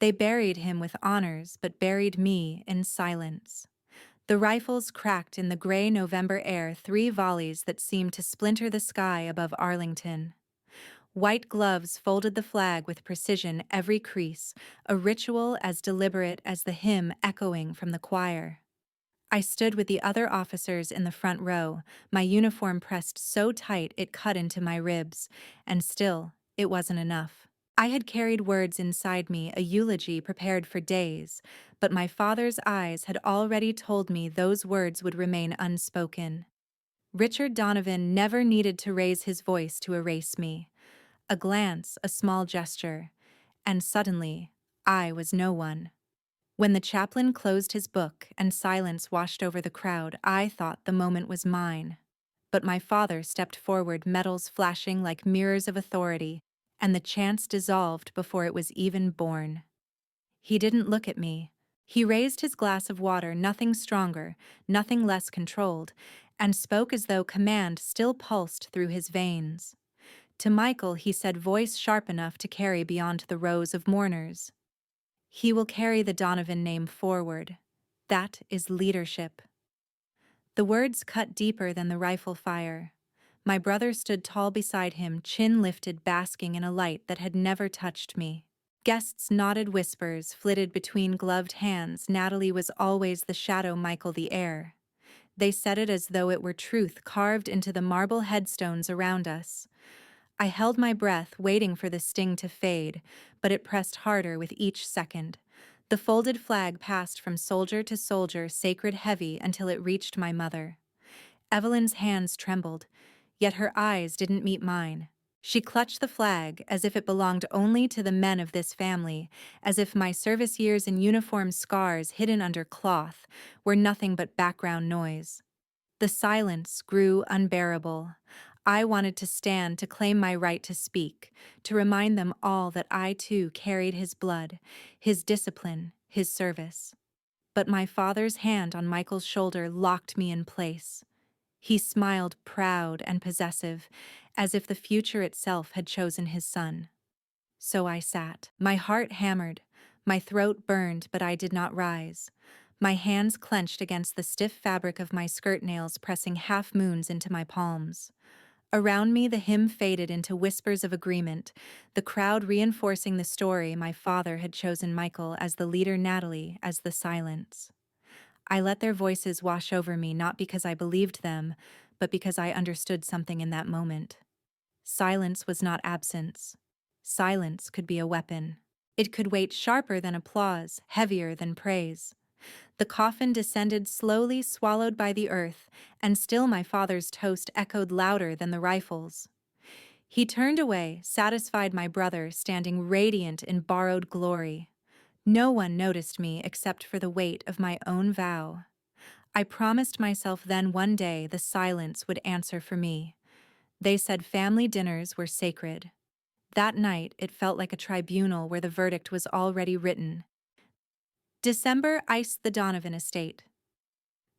They buried him with honors, but buried me in silence. The rifles cracked in the gray November air, 3 volleys that seemed to splinter the sky above Arlington. White gloves folded the flag with precision, every crease, a ritual as deliberate as the hymn echoing from the choir. I stood with the other officers in the front row, my uniform pressed so tight it cut into my ribs, and still, it wasn't enough. I had carried words inside me, a eulogy prepared for days, but my father's eyes had already told me those words would remain unspoken. Richard Donovan never needed to raise his voice to erase me. A glance, a small gesture, and suddenly, I was no one. When the chaplain closed his book and silence washed over the crowd, I thought the moment was mine. But my father stepped forward, medals flashing like mirrors of authority, and the chance dissolved before it was even born. He didn't look at me. He raised his glass of water, nothing stronger, nothing less controlled, and spoke as though command still pulsed through his veins. To Michael, he said, voice sharp enough to carry beyond the rows of mourners. He will carry the Donovan name forward. That is leadership. The words cut deeper than the rifle fire. My brother stood tall beside him, chin lifted, basking in a light that had never touched me. Guests nodded, whispers flitted between gloved hands. Natalie was always the shadow, Michael the heir. They said it as though it were truth carved into the marble headstones around us. I held my breath, waiting for the sting to fade, but it pressed harder with each second. The folded flag passed from soldier to soldier, sacred, heavy, until it reached my mother. Evelyn's hands trembled, yet her eyes didn't meet mine. She clutched the flag as if it belonged only to the men of this family, as if my service years and uniform scars hidden under cloth were nothing but background noise. The silence grew unbearable. I wanted to stand, to claim my right to speak, to remind them all that I too carried his blood, his discipline, his service. But my father's hand on Michael's shoulder locked me in place. He smiled, proud and possessive, as if the future itself had chosen his son. So I sat. My heart hammered, my throat burned, but I did not rise. My hands clenched against the stiff fabric of my skirt, nails pressing half moons into my palms. Around me, the hymn faded into whispers of agreement, the crowd reinforcing the story my father had chosen Michael as the leader, Natalie as the silence. I let their voices wash over me, not because I believed them, but because I understood something in that moment. Silence was not absence. Silence could be a weapon. It could weight sharper than applause, heavier than praise. The coffin descended slowly, swallowed by the earth, and still my father's toast echoed louder than the rifles. He turned away, satisfied, my brother standing radiant in borrowed glory. No one noticed me except for the weight of my own vow. I promised myself then one day the silence would answer for me. They said family dinners were sacred. That night it felt like a tribunal where the verdict was already written. December iced the Donovan estate.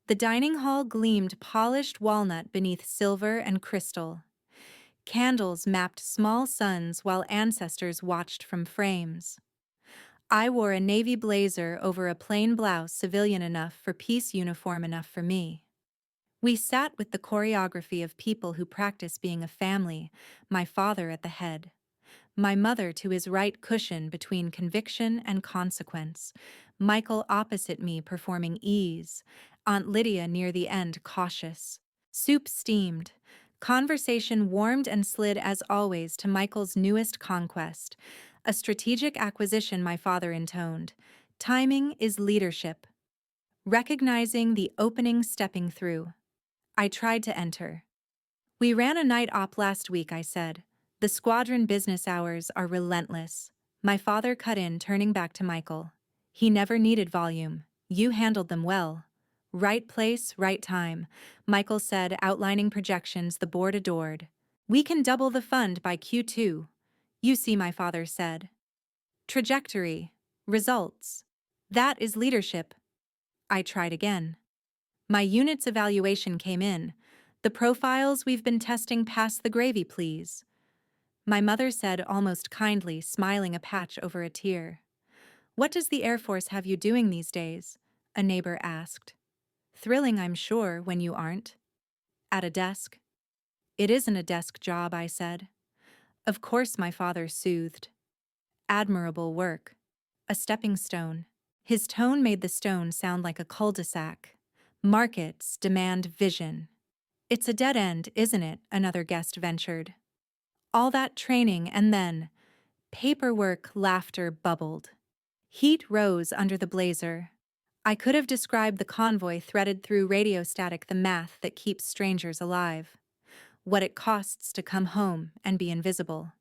The dining hall gleamed polished walnut beneath silver and crystal. Candles mapped small suns while ancestors watched from frames. I wore a navy blazer over a plain blouse, civilian enough for peace, uniform enough for me. We sat with the choreography of people who practice being a family, my father at the head. My mother to his right, cushion between conviction and consequence. Michael opposite me, performing ease. Aunt Lydia near the end, cautious. Soup steamed. Conversation warmed and slid as always to Michael's newest conquest. A strategic acquisition, my father intoned. Timing is leadership. Recognizing the opening, stepping through. I tried to enter. We ran a night op last week, I said. The squadron business hours are relentless. My father cut in, turning back to Michael. He never needed volume. You handled them well. Right place, right time, Michael said, outlining projections the board adored. We can double the fund by Q2. You see, my father said. Trajectory. Results. That is leadership. I tried again. My unit's evaluation came in. The profiles we've been testing pass the gravy, please. My mother said almost kindly, smiling a patch over a tear. What does the Air Force have you doing these days? A neighbor asked. Thrilling, I'm sure, when you aren't. At a desk. It isn't a desk job, I said. Of course, my father soothed. Admirable work. A stepping stone. His tone made the stone sound like a cul-de-sac. Markets demand vision. It's a dead end, isn't it? Another guest ventured. All that training and then, paperwork, laughter bubbled. Heat rose under the blazer. I could have described the convoy threaded through radio static, the math that keeps strangers alive. What it costs to come home and be invisible.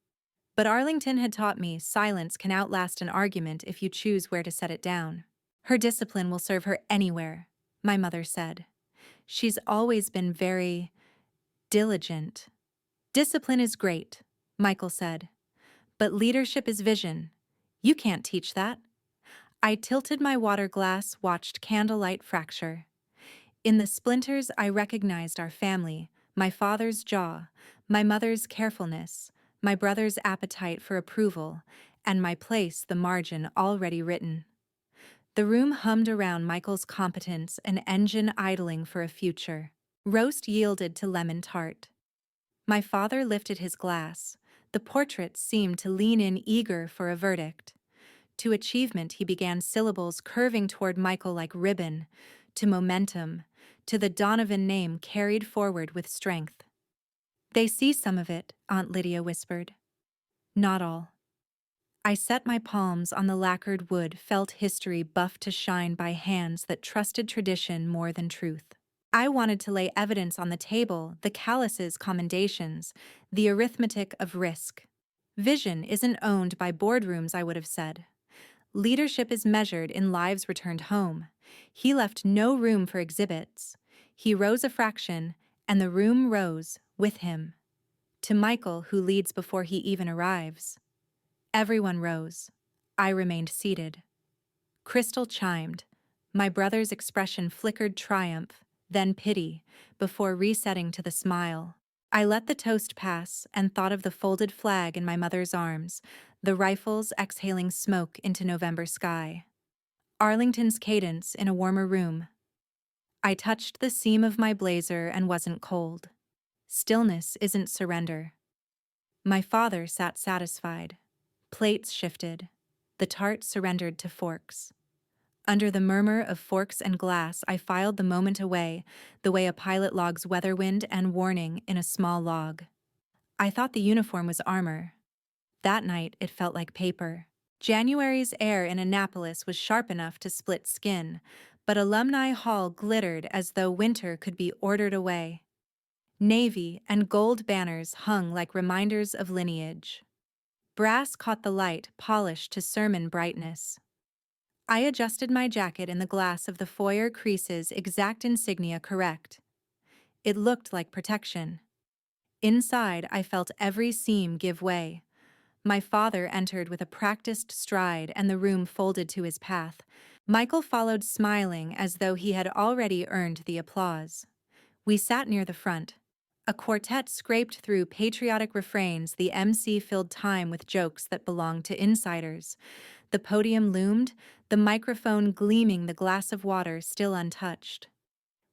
But Arlington had taught me silence can outlast an argument if you choose where to set it down. Her discipline will serve her anywhere, my mother said. She's always been very diligent. Discipline is great, Michael said. But leadership is vision. You can't teach that. I tilted my water glass, watched candlelight fracture. In the splinters I recognized our family, my father's jaw, my mother's carefulness, my brother's appetite for approval, and my place the margin already written. The room hummed around Michael's competence, an engine idling for a future. Roast yielded to lemon tart. My father lifted his glass. The portrait seemed to lean in eager for a verdict. To achievement he began, syllables curving toward Michael like ribbon, to momentum, to the Donovan name carried forward with strength. They see some of it, Aunt Lydia whispered. Not all. I set my palms on the lacquered wood, felt history buffed to shine by hands that trusted tradition more than truth. I wanted to lay evidence on the table, the calluses, commendations, the arithmetic of risk. Vision isn't owned by boardrooms, I would have said. Leadership is measured in lives returned home. He left no room for exhibits. He rose a fraction, and the room rose with him. To Michael, who leads before he even arrives. Everyone rose. I remained seated. Crystal chimed. My brother's expression flickered triumph, then pity, before resetting to the smile. I let the toast pass and thought of the folded flag in my mother's arms, the rifles exhaling smoke into November sky. Arlington's cadence in a warmer room. I touched the seam of my blazer and wasn't cold. Stillness isn't surrender. My father sat satisfied. Plates shifted. The tart surrendered to forks. Under the murmur of forks and glass, I filed the moment away, the way a pilot logs weather, wind, and warning in a small log. I thought the uniform was armor. That night, it felt like paper. January's air in Annapolis was sharp enough to split skin, but Alumni Hall glittered as though winter could be ordered away. Navy and gold banners hung like reminders of lineage. Brass caught the light, polished to sermon brightness. I adjusted my jacket in the glass of the foyer creases, exact insignia correct. It looked like protection. Inside, I felt every seam give way. My father entered with a practiced stride and the room folded to his path. Michael followed, smiling as though he had already earned the applause. We sat near the front. A quartet scraped through patriotic refrains, the MC filled time with jokes that belonged to insiders. The podium loomed, the microphone gleaming, the glass of water still untouched.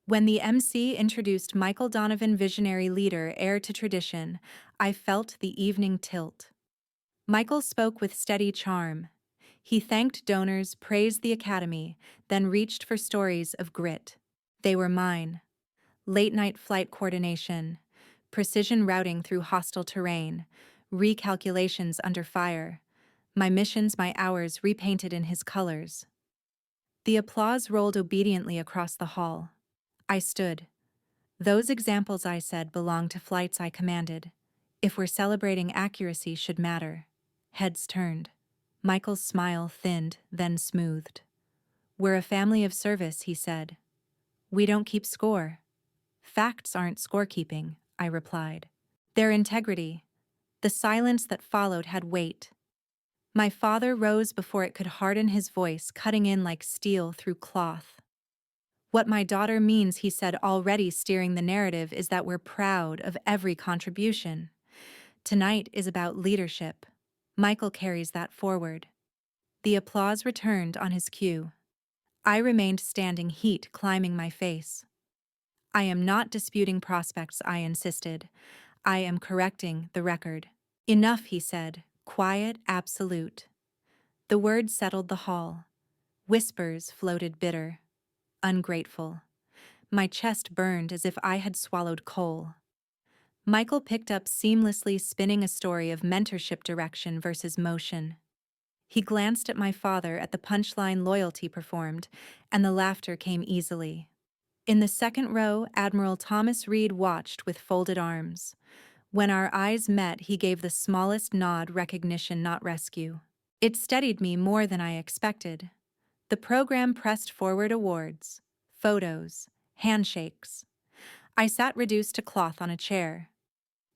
When the MC introduced Michael Donovan, visionary leader, heir to tradition, I felt the evening tilt. Michael spoke with steady charm. He thanked donors, praised the Academy, then reached for stories of grit. They were mine. Late-night flight coordination, precision routing through hostile terrain, recalculations under fire. My missions, my hours repainted in his colors. The applause rolled obediently across the hall. I stood. Those examples, I said, belong to flights I commanded. If we're celebrating, accuracy should matter. Heads turned. Michael's smile thinned, then smoothed. We're a family of service, he said. We don't keep score. Facts aren't scorekeeping, I replied. They're integrity. The silence that followed had weight. My father rose before it could harden, his voice cutting in like steel through cloth. What my daughter means, he said, already steering the narrative, is that we're proud of every contribution. Tonight is about leadership. Michael carries that forward. The applause returned on his cue. I remained standing, heat climbing my face. I am not disputing prospects, I insisted. I am correcting the record. Enough, he said, quiet, absolute. The word settled the hall. Whispers floated bitter. Ungrateful. My chest burned as if I had swallowed coal. Michael picked up seamlessly, spinning a story of mentorship, direction versus motion. He glanced at my father at the punchline loyalty performed, and the laughter came easily. In the second row, Admiral Thomas Reed watched with folded arms. When our eyes met, he gave the smallest nod, recognition, not rescue. It steadied me more than I expected. The program pressed forward, awards, photos, handshakes. I sat reduced to cloth on a chair.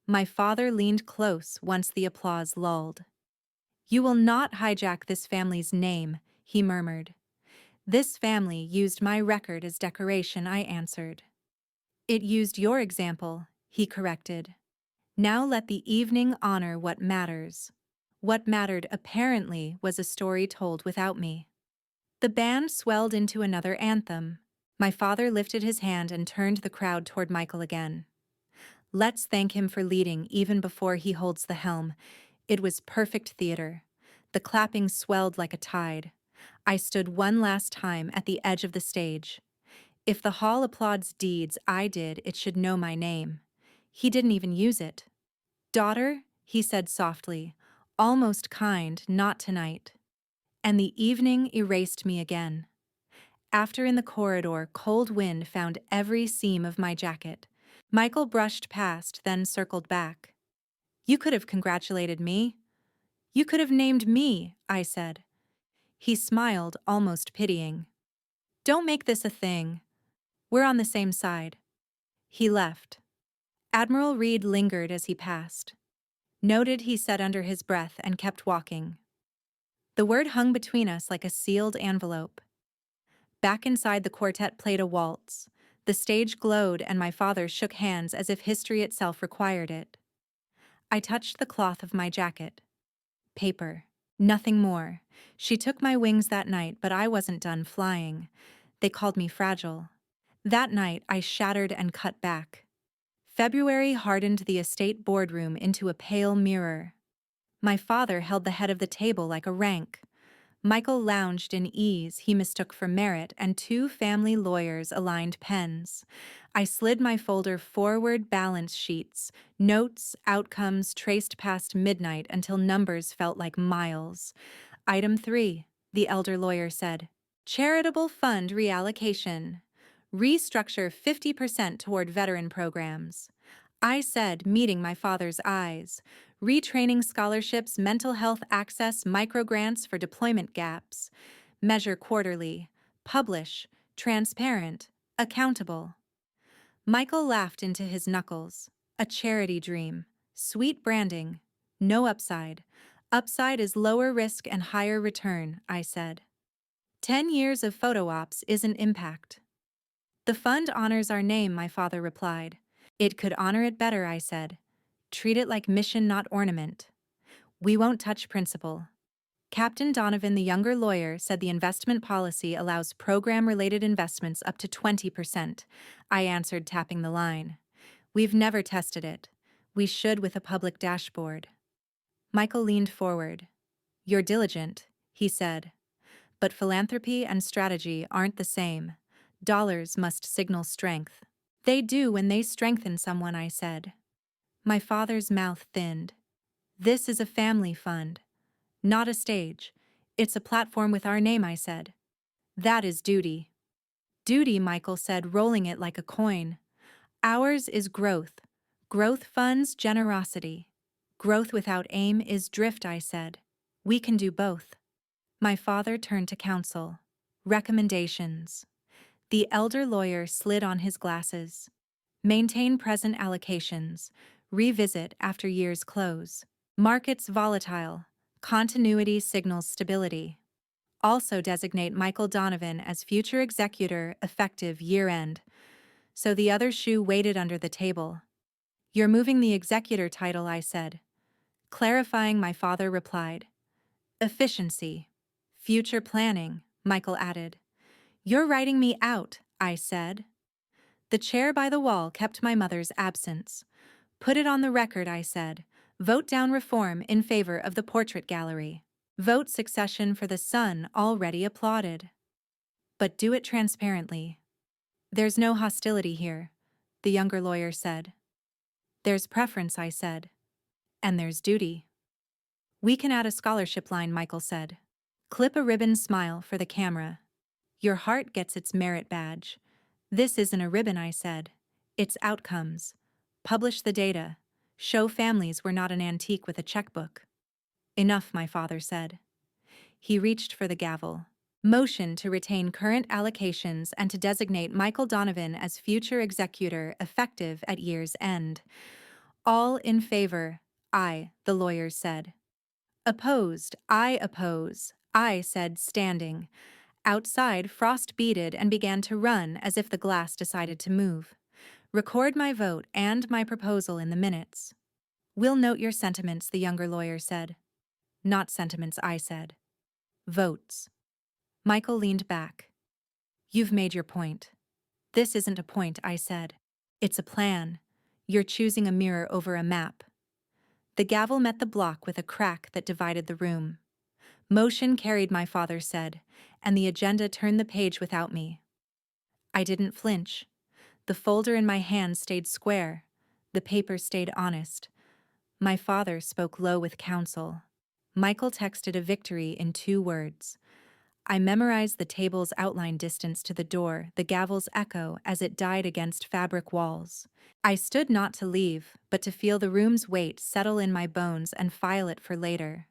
My father leaned close once the applause lulled. "You will not hijack this family's name," he murmured. "This family used my record as decoration," I answered. "It used your example," he corrected. "Now let the evening honor what matters." What mattered, apparently, was a story told without me. The band swelled into another anthem. My father lifted his hand and turned the crowd toward Michael again. "Let's thank him for leading even before he holds the helm." It was perfect theater. The clapping swelled like a tide. I stood one last time at the edge of the stage. If the hall applauds deeds I did, it should know my name. He didn't even use it. "Daughter," he said softly, almost kind, "not tonight." And the evening erased me again. After, in the corridor, cold wind found every seam of my jacket. Michael brushed past, then circled back. "You could have congratulated me. You could have named me," I said. He smiled, almost pitying. "Don't make this a thing. We're on the same side." He left. Admiral Reed lingered as he passed. "Noted," he said under his breath, and kept walking. The word hung between us like a sealed envelope. Back inside, the quartet played a waltz. The stage glowed, and my father shook hands as if history itself required it. I touched the cloth of my jacket. Paper. Nothing more. She took my wings that night, but I wasn't done flying. They called me fragile. That night, I shattered and cut back. February hardened the estate boardroom into a pale mirror. My father held the head of the table like a rank. Michael lounged in ease he mistook for merit, and two family lawyers aligned pens. I slid my folder forward, balance sheets, notes, outcomes traced past midnight until numbers felt like miles. "Item 3, the elder lawyer said. "Charitable fund reallocation. Restructure 50% toward veteran programs." I said, meeting my father's eyes. "Retraining scholarships, mental health access, microgrants for deployment gaps. Measure quarterly. Publish. Transparent. Accountable." Michael laughed into his knuckles. "A charity dream. Sweet branding. No upside. Upside is lower risk and higher return," I said. 10 years of photo ops isn't impact. "The fund honors our name," my father replied. "It could honor it better," I said. "Treat it like mission, not ornament." "We won't touch principle." Captain Donovan, the younger lawyer, said the investment policy allows program-related investments up to 20%. I answered, tapping the line. "We've never tested it. We should with a public dashboard." Michael leaned forward. "You're diligent," he said. "But philanthropy and strategy aren't the same. Dollars must signal strength." "They do when they strengthen someone," I said. My father's mouth thinned. "This is a family fund, not a stage. It's a platform with our name," I said. "That is duty." "Duty," Michael said, rolling it like a coin. "Ours is growth. Growth funds generosity. Growth without aim is drift," I said. "We can do both." My father turned to counsel. Recommendations. The elder lawyer slid on his glasses. "Maintain present allocations. Revisit after year's close. Markets volatile. Continuity signals stability. Also designate Michael Donovan as future executor effective year-end." So the other shoe waited under the table. "You're moving the executor title," I said. Clarifying, my father replied. "Efficiency. Future planning, Michael added. You're writing me out, I said. The chair by the wall kept my mother's absence. Put it on the record, I said. Vote down reform in favor of the portrait gallery. Vote succession for the son already applauded. But do it transparently. There's no hostility here, the younger lawyer said. There's preference, I said. And there's duty. We can add a scholarship line, Michael said. Clip a ribbon smile for the camera. Your heart gets its merit badge. This isn't a ribbon, I said. It's outcomes. Publish the data. Show families we're not an antique with a checkbook. Enough, my father said. He reached for the gavel. Motion to retain current allocations and to designate Michael Donovan as future executor effective at year's end. All in favor, I, the lawyers said. Opposed, I oppose, I said, standing. Outside, frost beaded and began to run as if the glass decided to move. Record my vote and my proposal in the minutes. We'll note your sentiments, the younger lawyer said. Not sentiments, I said. Votes. Michael leaned back. You've made your point. This isn't a point, I said. It's a plan. You're choosing a mirror over a map. The gavel met the block with a crack that divided the room. Motion carried, my father said, and the agenda turned the page without me. I didn't flinch. The folder in my hand stayed square. The paper stayed honest. My father spoke low with counsel. Michael texted a victory in 2 words. I memorized the table's outline distance to the door, the gavel's echo as it died against fabric walls. I stood not to leave, but to feel the room's weight settle in my bones and file it for later.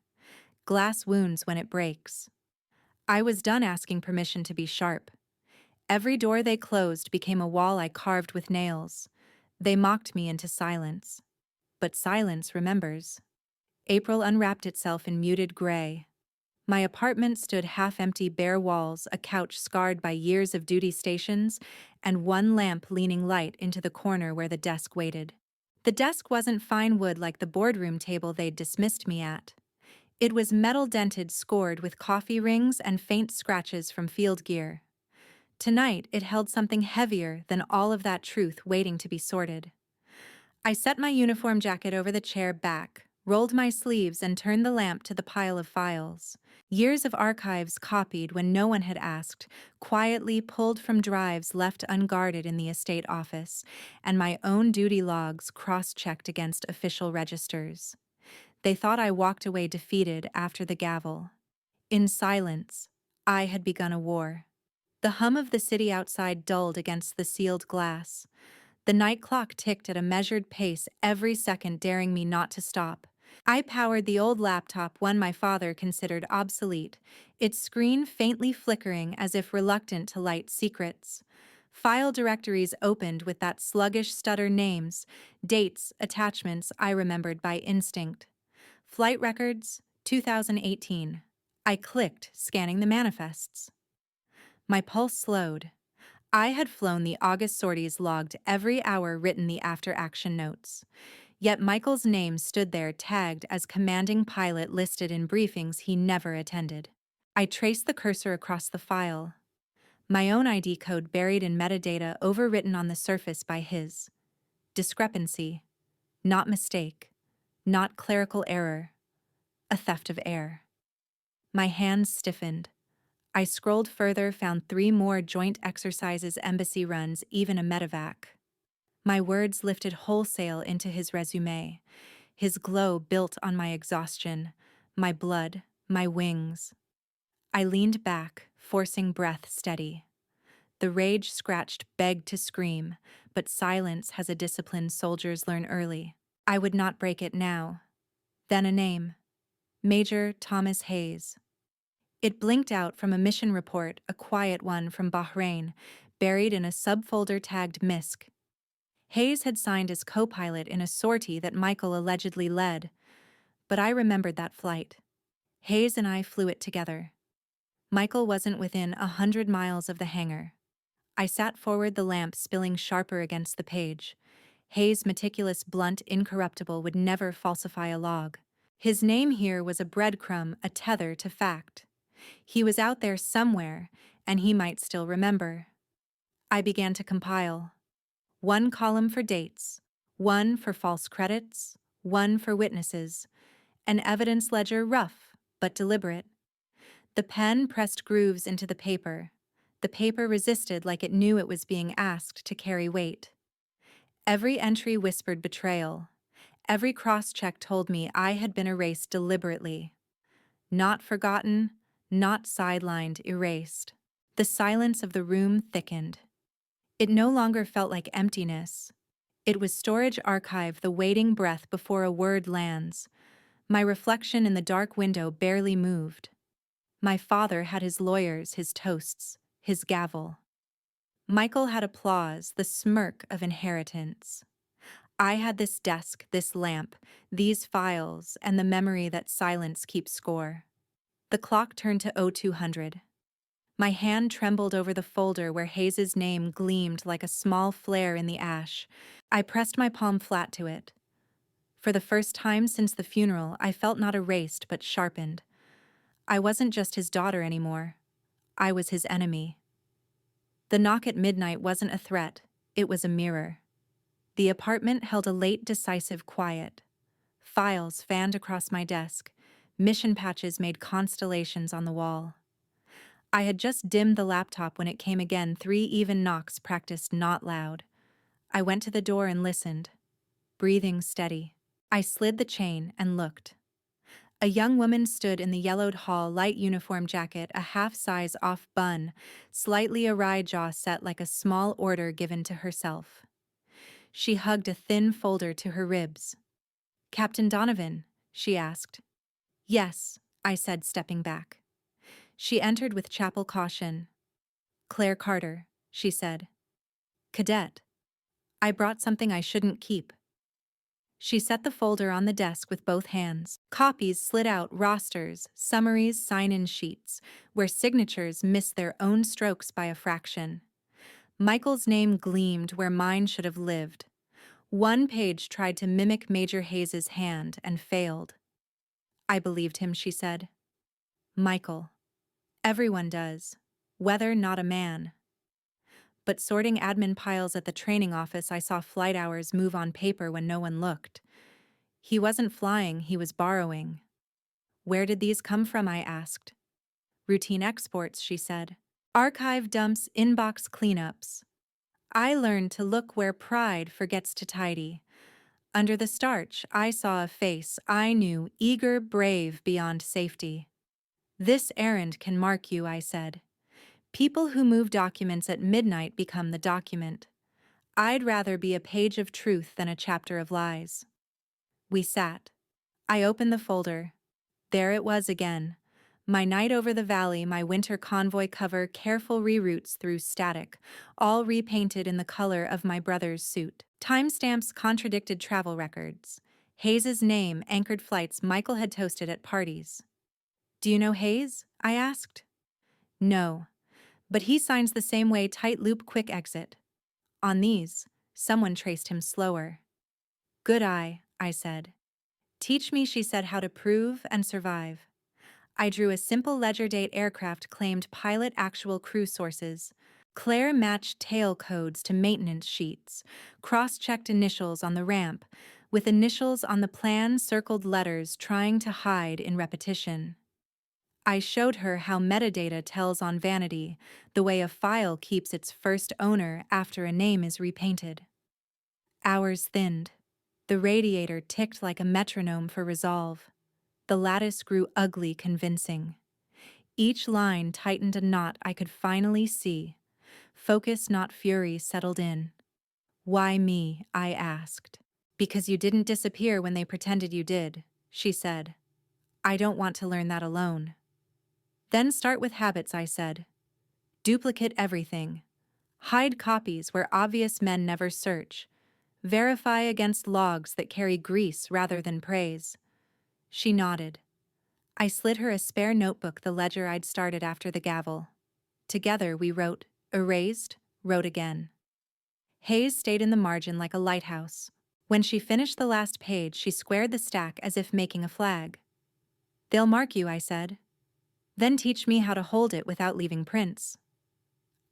Glass wounds when it breaks. I was done asking permission to be sharp. Every door they closed became a wall I carved with nails. They mocked me into silence. But silence remembers. April unwrapped itself in muted gray. My apartment stood half-empty, bare walls, a couch scarred by years of duty stations, and one lamp leaning light into the corner where the desk waited. The desk wasn't fine wood like the boardroom table they'd dismissed me at. It was metal-dented, scored with coffee rings and faint scratches from field gear. Tonight, it held something heavier than all of that truth waiting to be sorted. I set my uniform jacket over the chair back, rolled my sleeves, and turned the lamp to the pile of files. Years of archives copied when no one had asked, quietly pulled from drives left unguarded in the estate office, and my own duty logs cross-checked against official registers. They thought I walked away defeated after the gavel. In silence, I had begun a war. The hum of the city outside dulled against the sealed glass. The night clock ticked at a measured pace every second, daring me not to stop. I powered the old laptop, one my father considered obsolete, its screen faintly flickering as if reluctant to light secrets. File directories opened with that sluggish stutter, names, dates, attachments I remembered by instinct. Flight records, 2018. I clicked, scanning the manifests. My pulse slowed. I had flown the August sorties, logged every hour, written the after-action notes. Yet Michael's name stood there, tagged as commanding pilot, listed in briefings he never attended. I traced the cursor across the file. My own ID code buried in metadata, overwritten on the surface by his. Discrepancy. Not mistake. Not clerical error. A theft of air. My hands stiffened. I scrolled further, found 3 more joint exercises, embassy runs, even a medevac. My words lifted wholesale into his resume. His glow built on my exhaustion, my blood, my wings. I leaned back, forcing breath steady. The rage scratched, begged to scream, but silence has a discipline soldiers learn early. I would not break it now. Then a name. Major Thomas Hayes. It blinked out from a mission report, a quiet one from Bahrain, buried in a subfolder tagged MISC. Hayes had signed as co-pilot in a sortie that Michael allegedly led, but I remembered that flight. Hayes and I flew it together. Michael wasn't within 100 miles of the hangar. I sat forward, the lamp spilling sharper against the page. Hayes, meticulous, blunt, incorruptible, would never falsify a log. His name here was a breadcrumb, a tether to fact. He was out there somewhere, and he might still remember. I began to compile. One column for dates, one for false credits, one for witnesses, an evidence ledger rough but deliberate. The pen pressed grooves into the paper. The paper resisted like it knew it was being asked to carry weight. Every entry whispered betrayal. Every cross-check told me I had been erased deliberately. Not forgotten, not sidelined, erased. The silence of the room thickened. It no longer felt like emptiness. It was storage archive, the waiting breath before a word lands. My reflection in the dark window barely moved. My father had his lawyers, his toasts, his gavel. Michael had applause, the smirk of inheritance. I had this desk, this lamp, these files, and the memory that silence keeps score. The clock turned to 0200. My hand trembled over the folder where Hayes's name gleamed like a small flare in the ash. I pressed my palm flat to it. For the first time since the funeral, I felt not erased but sharpened. I wasn't just his daughter anymore. I was his enemy. The knock at midnight wasn't a threat, it was a mirror. The apartment held a late, decisive quiet. Files fanned across my desk. Mission patches made constellations on the wall. I had just dimmed the laptop when it came again, 3 even knocks practiced not loud. I went to the door and listened, breathing steady. I slid the chain and looked. A young woman stood in the yellowed hall, light uniform jacket, a half-size off bun, slightly awry jaw set like a small order given to herself. She hugged a thin folder to her ribs. "Captain Donovan?" she asked. "Yes," I said, stepping back. She entered with chapel caution. "Claire Carter," she said. "Cadet. I brought something I shouldn't keep." She set the folder on the desk with both hands. Copies slid out, rosters, summaries, sign-in sheets, where signatures missed their own strokes by a fraction. Michael's name gleamed where mine should have lived. One page tried to mimic Major Hayes's hand and failed. "I believed him," she said. "Michael. Everyone does, whether not a man." But sorting admin piles at the training office, I saw flight hours move on paper when no one looked. He wasn't flying, he was borrowing. "Where did these come from?" I asked. "Routine exports," she said. "Archive dumps, inbox cleanups." I learned to look where pride forgets to tidy. Under the starch, I saw a face I knew, eager, brave, beyond safety. "This errand can mark you," I said. "People who move documents at midnight become the document. I'd rather be a page of truth than a chapter of lies." We sat. I opened the folder. There it was again. My night over the valley, my winter convoy cover, careful reroutes through static, all repainted in the color of my brother's suit. Timestamps contradicted travel records. Hayes's name anchored flights Michael had toasted at parties. "Do you know Hayes?" I asked. "No, but he signs the same way, tight loop, quick exit." On these, someone traced him slower. "Good eye," I said. "Teach me," she said, "how to prove and survive." I drew a simple ledger date, aircraft claimed, pilot, actual crew sources. Claire matched tail codes to maintenance sheets, cross-checked initials on the ramp, with initials on the plan, circled letters trying to hide in repetition. I showed her how metadata tells on vanity, the way a file keeps its first owner after a name is repainted. Hours thinned. The radiator ticked like a metronome for resolve. The lattice grew ugly, convincing. Each line tightened a knot I could finally see. Focus, not fury, settled in. "Why me?" I asked. "Because you didn't disappear when they pretended you did," she said. "I don't want to learn that alone." "Then start with habits," I said. "Duplicate everything. Hide copies where obvious men never search. Verify against logs that carry grease rather than praise." She nodded. I slid her a spare notebook, the ledger I'd started after the gavel. Together we wrote, erased, wrote again. Hayes stayed in the margin like a lighthouse. When she finished the last page, she squared the stack as if making a flag. "They'll mark you," I said. Then teach me how to hold it without leaving prints.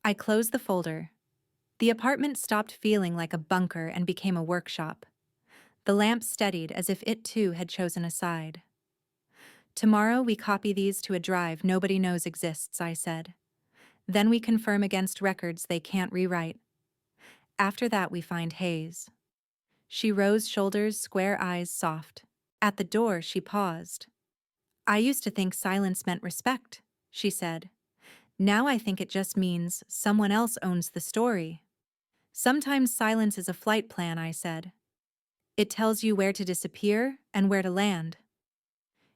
I closed the folder. The apartment stopped feeling like a bunker and became a workshop. The lamp steadied as if it too had chosen a side. Tomorrow we copy these to a drive nobody knows exists, I said. Then we confirm against records they can't rewrite. After that we find Hayes. She rose shoulders, square eyes soft. At the door she paused. I used to think silence meant respect, she said. Now I think it just means someone else owns the story. Sometimes silence is a flight plan, I said. It tells you where to disappear and where to land.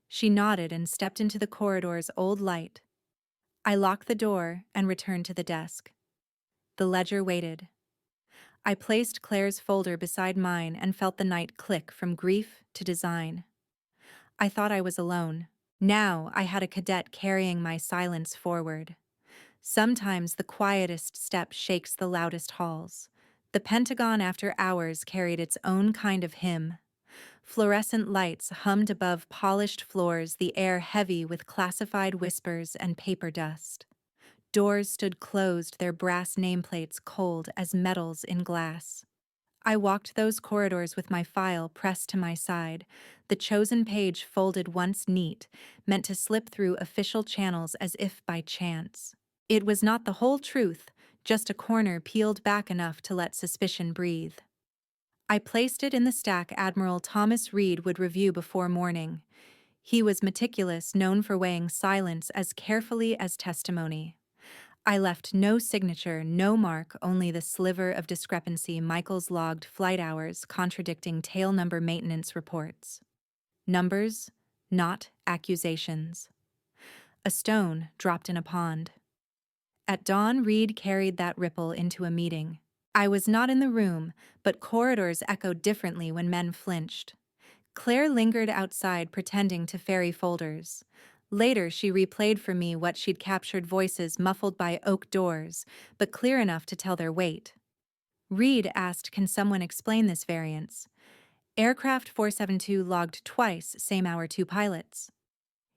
She nodded and stepped into the corridor's old light. I locked the door and returned to the desk. The ledger waited. I placed Claire's folder beside mine and felt the night click from grief to design. I thought I was alone. Now I had a cadet carrying my silence forward. Sometimes the quietest step shakes the loudest halls. The Pentagon after hours carried its own kind of hymn. Fluorescent lights hummed above polished floors, the air heavy with classified whispers and paper dust. Doors stood closed, their brass nameplates cold as metals in glass. I walked those corridors with my file pressed to my side, the chosen page folded once neat, meant to slip through official channels as if by chance. It was not the whole truth, just a corner peeled back enough to let suspicion breathe. I placed it in the stack Admiral Thomas Reed would review before morning. He was meticulous, known for weighing silence as carefully as testimony. I left no signature, no mark, only the sliver of discrepancy Michael's logged flight hours contradicting tail number maintenance reports. Numbers, not accusations. A stone dropped in a pond. At dawn, Reed carried that ripple into a meeting. I was not in the room, but corridors echoed differently when men flinched. Claire lingered outside pretending to ferry folders. Later, she replayed for me what she'd captured, voices muffled by oak doors, but clear enough to tell their weight. Reed asked, "Can someone explain this variance? Aircraft 472 logged twice, same hour, 2 pilots."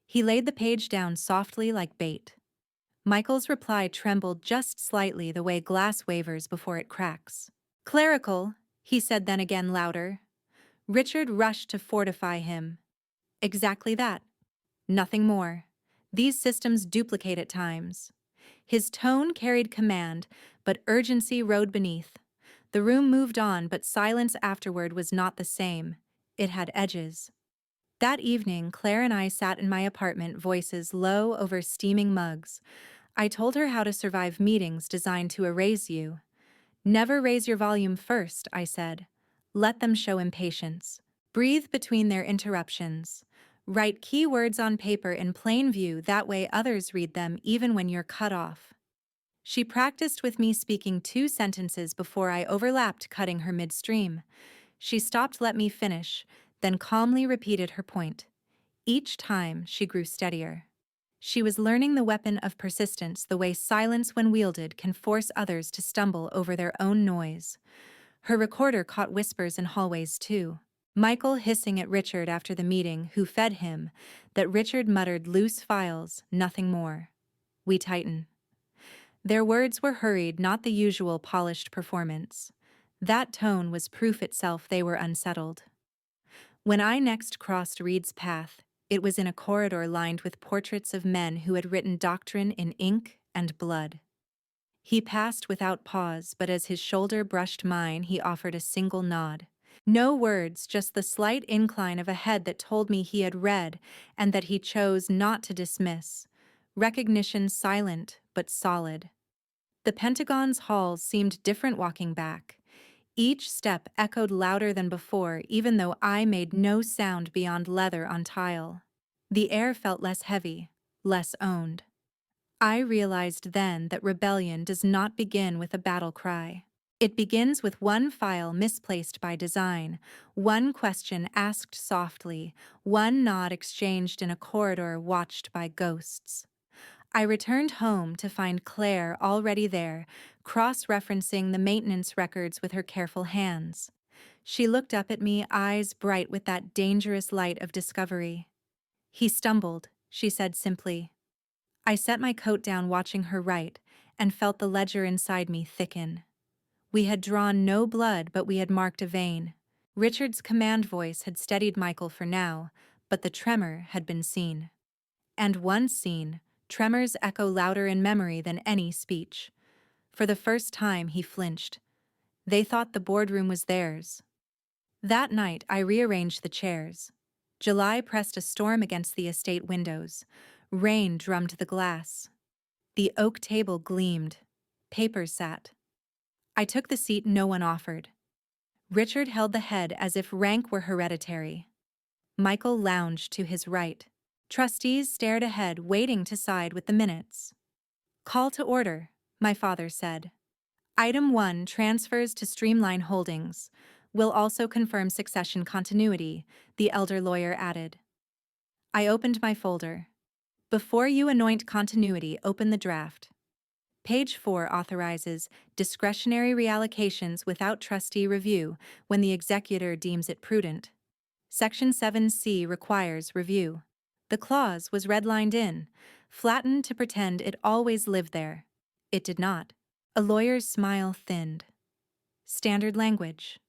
He laid the page down softly like bait. Michael's reply trembled just slightly, the way glass wavers before it cracks. "Clerical," he said, then again louder. Richard rushed to fortify him. "Exactly that. Nothing more. These systems duplicate at times." His tone carried command, but urgency rode beneath. The room moved on, but silence afterward was not the same. It had edges. That evening, Claire and I sat in my apartment, voices low over steaming mugs. I told her how to survive meetings designed to erase you. "Never raise your volume first," I said. "Let them show impatience. Breathe between their interruptions. Write key words on paper in plain view, that way others read them even when you're cut off." She practiced with me, speaking 2 sentences before I overlapped, cutting her midstream. She stopped, let me finish, then calmly repeated her point. Each time, she grew steadier. She was learning the weapon of persistence, the way silence when wielded can force others to stumble over their own noise. Her recorder caught whispers in hallways too. Michael hissing at Richard after the meeting, who fed him, that Richard muttered loose files, nothing more. We tighten. Their words were hurried, not the usual polished performance. That tone was proof itself they were unsettled. When I next crossed Reed's path, it was in a corridor lined with portraits of men who had written doctrine in ink and blood. He passed without pause, but as his shoulder brushed mine, he offered a single nod. No words, just the slight incline of a head that told me he had read and that he chose not to dismiss. Recognition silent but solid. The Pentagon's halls seemed different walking back. Each step echoed louder than before, even though I made no sound beyond leather on tile. The air felt less heavy, less owned. I realized then that rebellion does not begin with a battle cry. It begins with one file misplaced by design, one question asked softly, one nod exchanged in a corridor watched by ghosts. I returned home to find Claire already there, cross-referencing the maintenance records with her careful hands. She looked up at me, eyes bright with that dangerous light of discovery. "He stumbled," she said simply. I set my coat down watching her write, and felt the ledger inside me thicken. We had drawn no blood, but we had marked a vein. Richard's command voice had steadied Michael for now, but the tremor had been seen. And once seen, tremors echo louder in memory than any speech. For the first time, he flinched. They thought the boardroom was theirs. That night, I rearranged the chairs. July pressed a storm against the estate windows. Rain drummed the glass. The oak table gleamed. Papers sat. I took the seat no one offered. Richard held the head as if rank were hereditary. Michael lounged to his right. Trustees stared ahead, waiting to side with the minutes. Call to order, my father said. Item 1, transfers to Streamline Holdings. Will also confirm succession continuity, the elder lawyer added. I opened my folder. Before you anoint continuity, open the draft. Page 4 authorizes discretionary reallocations without trustee review when the executor deems it prudent. Section 7C requires review. The clause was redlined in, flattened to pretend it always lived there. It did not. A lawyer's smile thinned. Standard language.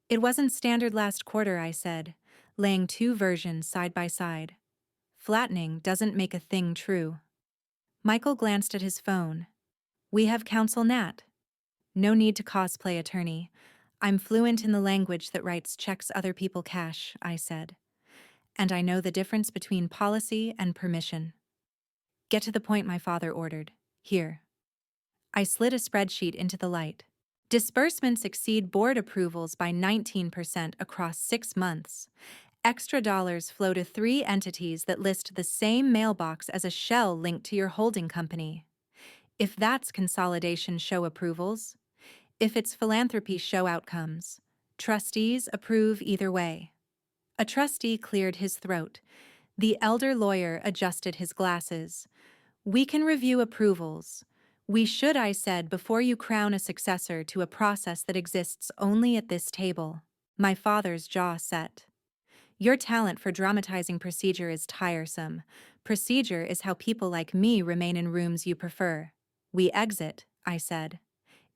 It wasn't standard last quarter, I said, laying two versions side by side. Flattening doesn't make a thing true. Michael glanced at his phone. We have counsel Nat. No need to cosplay attorney. I'm fluent in the language that writes checks other people cash, I said. And I know the difference between policy and permission. Get to the point, my father ordered. Here. I slid a spreadsheet into the light. Disbursements exceed board approvals by 19% across 6 months. Extra dollars flow to 3 entities that list the same mailbox as a shell linked to your holding company. If that's consolidation, show approvals. If it's philanthropy, show outcomes. Trustees approve either way. A trustee cleared his throat. The elder lawyer adjusted his glasses. We can review approvals. We should, I said, before you crown a successor to a process that exists only at this table. My father's jaw set. Your talent for dramatizing procedure is tiresome. Procedure is how people like me remain in rooms you prefer. We exit, I said.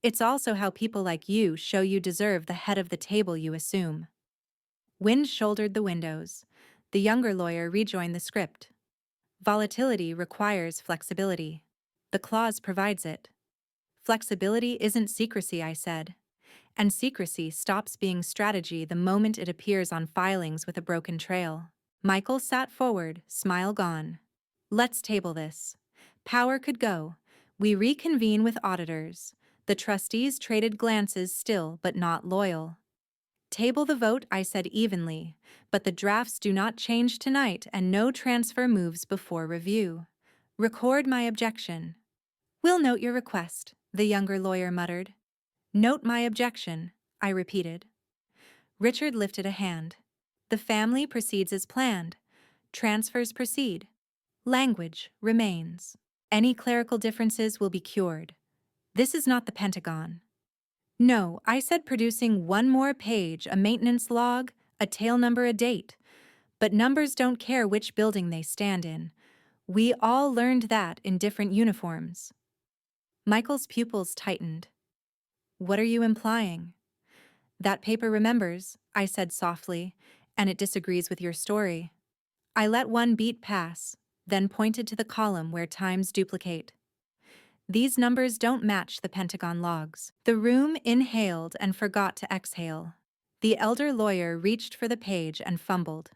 It's also how people like you show you deserve the head of the table you assume. Wind shouldered the windows. The younger lawyer rejoined the script. Volatility requires flexibility. The clause provides it. Flexibility isn't secrecy, I said. And secrecy stops being strategy the moment it appears on filings with a broken trail. Michael sat forward, smile gone. Let's table this. Power could go. We reconvene with auditors. The trustees traded glances, still but not loyal. Table the vote, I said evenly, but the drafts do not change tonight and no transfer moves before review. Record my objection. We'll note your request, the younger lawyer muttered. Note my objection, I repeated. Richard lifted a hand. The family proceeds as planned. Transfers proceed. Language remains. Any clerical differences will be cured. This is not the Pentagon. No, I said, producing one more page, a maintenance log, a tail number, a date. But numbers don't care which building they stand in. We all learned that in different uniforms. Michael's pupils tightened. What are you implying? That paper remembers, I said softly, and it disagrees with your story. I let one beat pass, then pointed to the column where times duplicate. These numbers don't match the Pentagon logs. The room inhaled and forgot to exhale. The elder lawyer reached for the page and fumbled.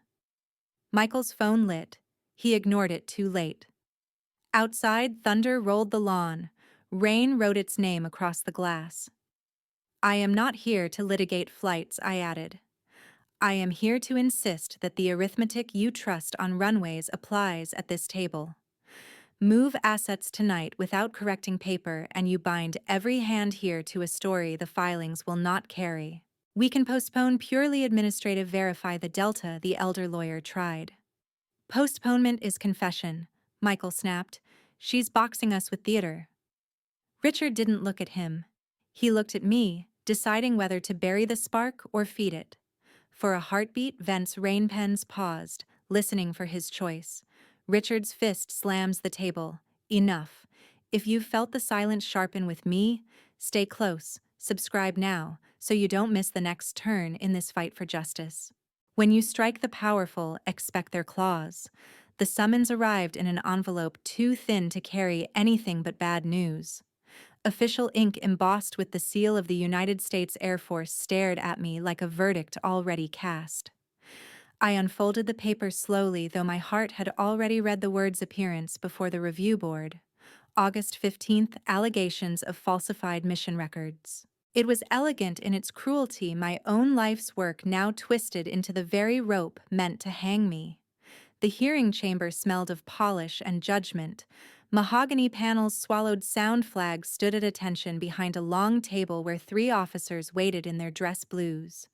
Michael's phone lit. He ignored it too late. Outside, thunder rolled the lawn. Rain wrote its name across the glass. I am not here to litigate flights, I added. I am here to insist that the arithmetic you trust on runways applies at this table. Move assets tonight without correcting paper and you bind every hand here to a story the filings will not carry. We can postpone purely administrative, verify the delta, the elder lawyer tried. Postponement is confession, Michael snapped. She's boxing us with theater. Richard didn't look at him. He looked at me, deciding whether to bury the spark or feed it. For a heartbeat, Vent's rain pens paused, listening for his choice. Richard's fist slams the table. Enough. If you've felt the silence sharpen with me, stay close, subscribe now, so you don't miss the next turn in this fight for justice. When you strike the powerful, expect their claws. The summons arrived in an envelope too thin to carry anything but bad news. Official ink embossed with the seal of the United States Air Force stared at me like a verdict already cast. I unfolded the paper slowly, though my heart had already read the words appearance before the review board. August 15th, allegations of falsified mission records. It was elegant in its cruelty, my own life's work now twisted into the very rope meant to hang me. The hearing chamber smelled of polish and judgment. Mahogany panels swallowed sound flags stood at attention behind a long table where 3 officers waited in their dress blues.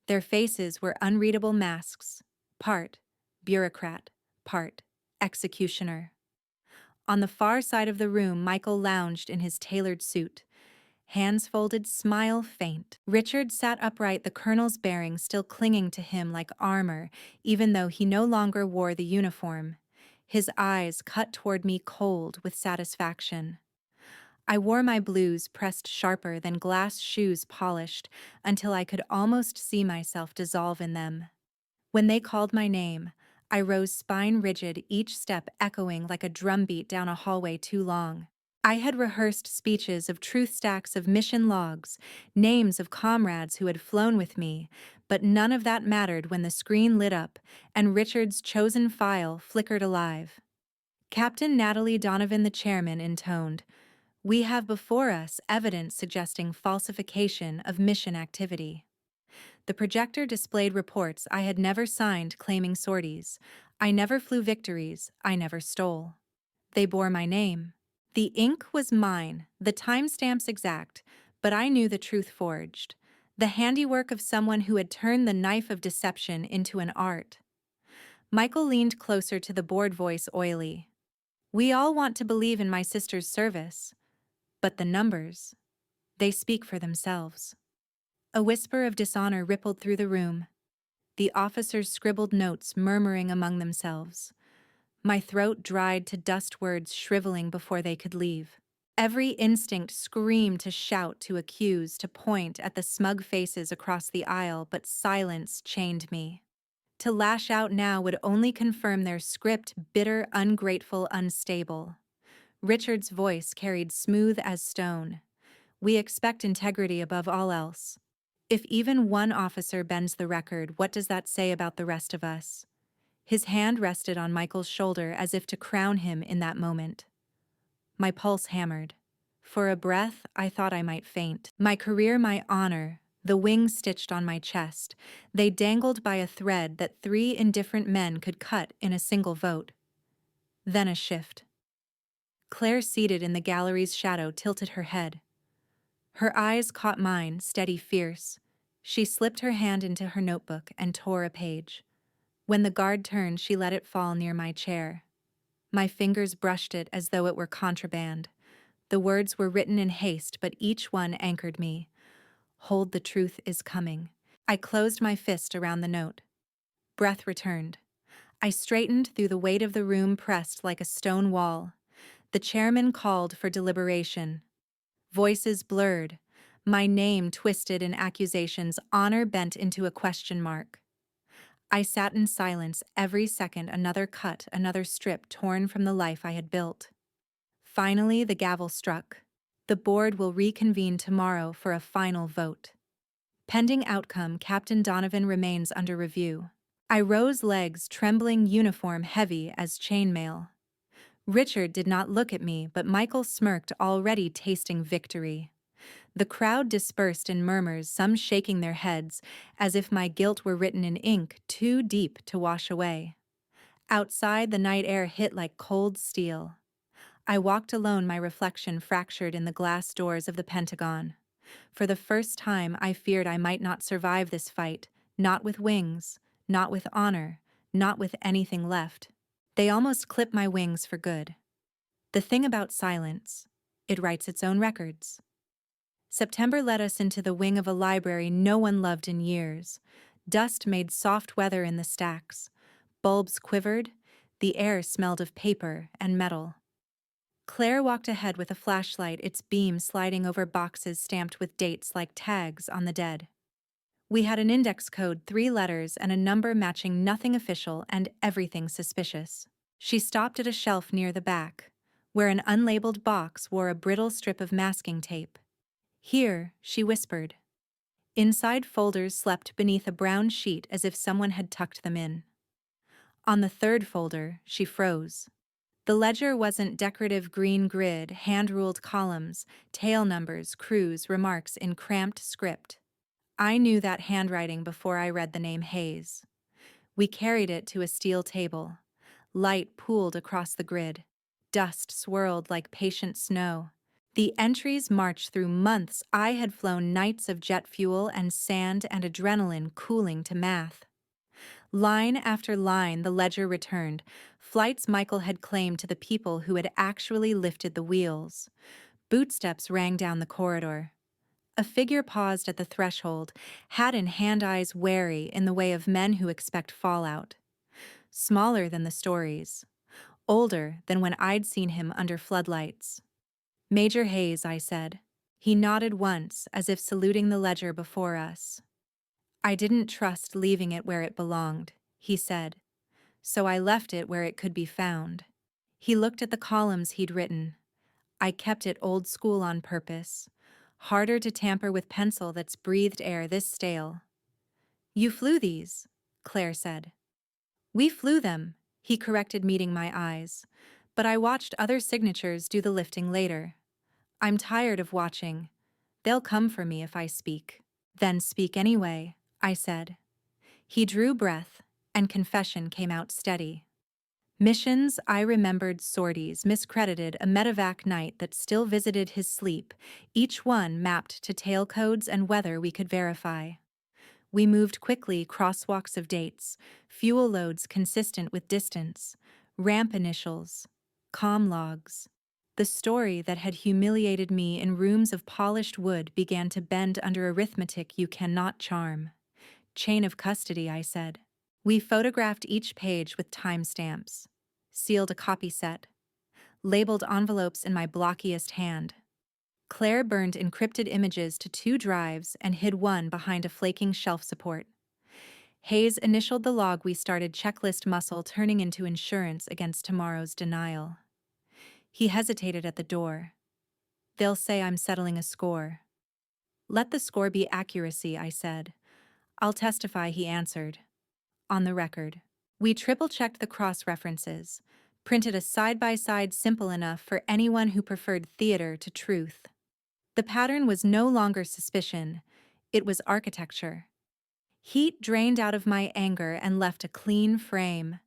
Their faces were unreadable masks, part bureaucrat, part executioner. On the far side of the room, Michael lounged in his tailored suit. Hands folded, smile faint. Richard sat upright, the colonel's bearing still clinging to him like armor, even though he no longer wore the uniform. His eyes cut toward me cold with satisfaction. I wore my blues pressed sharper than glass shoes polished until I could almost see myself dissolve in them. When they called my name, I rose spine rigid, each step echoing like a drumbeat down a hallway too long. I had rehearsed speeches of truth stacks of mission logs, names of comrades who had flown with me, but none of that mattered when the screen lit up and Richard's chosen file flickered alive. Captain Natalie Donovan, the chairman, intoned, "We have before us evidence suggesting falsification of mission activity." The projector displayed reports I had never signed claiming sorties. I never flew victories, I never stole. They bore my name. The ink was mine, the timestamps exact, but I knew the truth forged. The handiwork of someone who had turned the knife of deception into an art. Michael leaned closer to the board, voice oily. "We all want to believe in my sister's service. But the numbers, they speak for themselves." A whisper of dishonor rippled through the room. The officers scribbled notes, murmuring among themselves. My throat dried to dust, words shriveling before they could leave. Every instinct screamed to shout, to accuse, to point at the smug faces across the aisle, but silence chained me. To lash out now would only confirm their script, bitter, ungrateful, unstable. Richard's voice carried smooth as stone. "We expect integrity above all else. If even one officer bends the record, what does that say about the rest of us?" His hand rested on Michael's shoulder as if to crown him in that moment. My pulse hammered. For a breath, I thought I might faint. My career, my honor, the wings stitched on my chest, they dangled by a thread that 3 indifferent men could cut in a single vote. Then a shift. Claire, seated in the gallery's shadow, tilted her head. Her eyes caught mine, steady, fierce. She slipped her hand into her notebook and tore a page. When the guard turned, she let it fall near my chair. My fingers brushed it as though it were contraband. The words were written in haste, but each one anchored me. "Hold, the truth is coming." I closed my fist around the note. Breath returned. I straightened through the weight of the room, pressed like a stone wall. The chairman called for deliberation. Voices blurred. My name twisted in accusations, honor bent into a question mark. I sat in silence, every second another cut, another strip torn from the life I had built. Finally, the gavel struck. The board will reconvene tomorrow for a final vote. Pending outcome, Captain Donovan remains under review. I rose, legs trembling, uniform heavy as chainmail. Richard did not look at me, but Michael smirked, already tasting victory. The crowd dispersed in murmurs, some shaking their heads, as if my guilt were written in ink too deep to wash away. Outside, the night air hit like cold steel. I walked alone, my reflection fractured in the glass doors of the Pentagon. For the first time, I feared I might not survive this fight, not with wings, not with honor, not with anything left. They almost clipped my wings for good. The thing about silence, it writes its own records. September led us into the wing of a library no one loved in years. Dust made soft weather in the stacks. Bulbs quivered. The air smelled of paper and metal. Claire walked ahead with a flashlight, its beam sliding over boxes stamped with dates like tags on the dead. We had an index code, 3 letters, and a number matching nothing official and everything suspicious. She stopped at a shelf near the back, where an unlabeled box wore a brittle strip of masking tape. "Here," she whispered. Inside folders slept beneath a brown sheet as if someone had tucked them in. On the third folder, she froze. The ledger wasn't decorative green grid, hand-ruled columns, tail numbers, crews, remarks in cramped script. I knew that handwriting before I read the name Hayes. We carried it to a steel table. Light pooled across the grid. Dust swirled like patient snow. The entries marched through months I had flown nights of jet fuel and sand and adrenaline cooling to math. Line after line, the ledger returned, flights Michael had claimed to the people who had actually lifted the wheels. Bootsteps rang down the corridor. A figure paused at the threshold, hat in hand, eyes wary in the way of men who expect fallout. Smaller than the stories. Older than when I'd seen him under floodlights. "Major Hayes," I said. He nodded once, as if saluting the ledger before us. "I didn't trust leaving it where it belonged," he said. "So I left it where it could be found." He looked at the columns he'd written. "I kept it old school on purpose. Harder to tamper with pencil that's breathed air this stale." "You flew these," Claire said. "We flew them," he corrected, meeting my eyes. "But I watched other signatures do the lifting later. I'm tired of watching. They'll come for me if I speak." "Then speak anyway," I said. He drew breath, and confession came out steady. Missions I remembered, sorties miscredited, a medevac night that still visited his sleep, each one mapped to tail codes and weather we could verify. We moved quickly, crosswalks of dates, fuel loads consistent with distance, ramp initials, comm logs. The story that had humiliated me in rooms of polished wood began to bend under arithmetic you cannot charm. "Chain of custody," I said. We photographed each page with timestamps, sealed a copy set, labeled envelopes in my blockiest hand. Claire burned encrypted images to 2 drives and hid one behind a flaking shelf support. Hayes initialed the log we started, checklist muscle turning into insurance against tomorrow's denial. He hesitated at the door. "They'll say I'm settling a score." "Let the score be accuracy," I said. "I'll testify," he answered. "On the record." We triple-checked the cross-references, printed a side-by-side simple enough for anyone who preferred theater to truth. The pattern was no longer suspicion, it was architecture. Heat drained out of my anger and left a clean frame.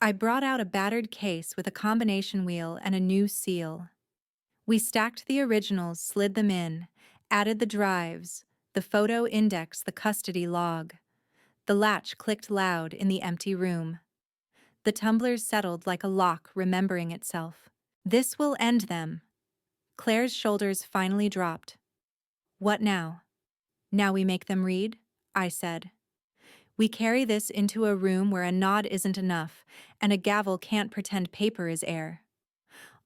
I brought out a battered case with a combination wheel and a new seal. We stacked the originals, slid them in, added the drives, the photo index, the custody log. The latch clicked loud in the empty room. The tumblers settled like a lock remembering itself. "This will end them." Claire's shoulders finally dropped. "What now?" "Now we make them read," I said. "We carry this into a room where a nod isn't enough, and a gavel can't pretend paper is air."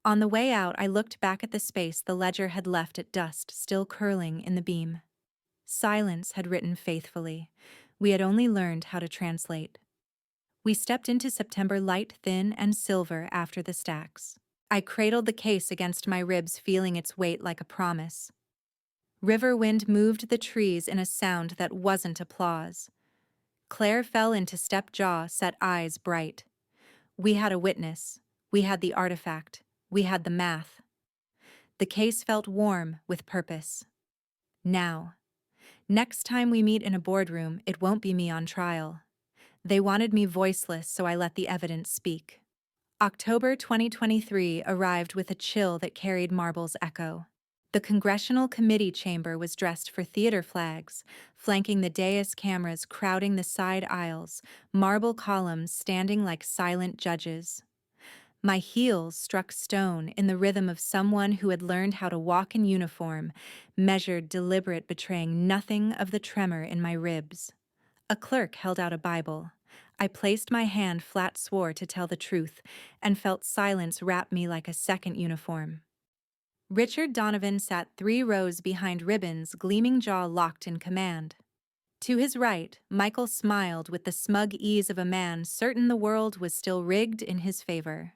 On the way out, I looked back at the space the ledger had left at dust still curling in the beam. Silence had written faithfully. We had only learned how to translate. We stepped into September, light, thin, and silver after the stacks. I cradled the case against my ribs, feeling its weight like a promise. River wind moved the trees in a sound that wasn't applause. Claire fell into step, jaw set, eyes bright. We had a witness. We had the artifact. We had the math. The case felt warm with purpose. Now. Next time we meet in a boardroom, it won't be me on trial. They wanted me voiceless, so I let the evidence speak. October 2023 arrived with a chill that carried marble's echo. The Congressional Committee chamber was dressed for theater flags, flanking the dais, cameras crowding the side aisles, marble columns standing like silent judges. My heels struck stone in the rhythm of someone who had learned how to walk in uniform, measured, deliberate, betraying nothing of the tremor in my ribs. A clerk held out a Bible. I placed my hand flat, swore to tell the truth, and felt silence wrap me like a second uniform. Richard Donovan sat 3 rows behind Ribbon's gleaming jaw locked in command. To his right, Michael smiled with the smug ease of a man certain the world was still rigged in his favor.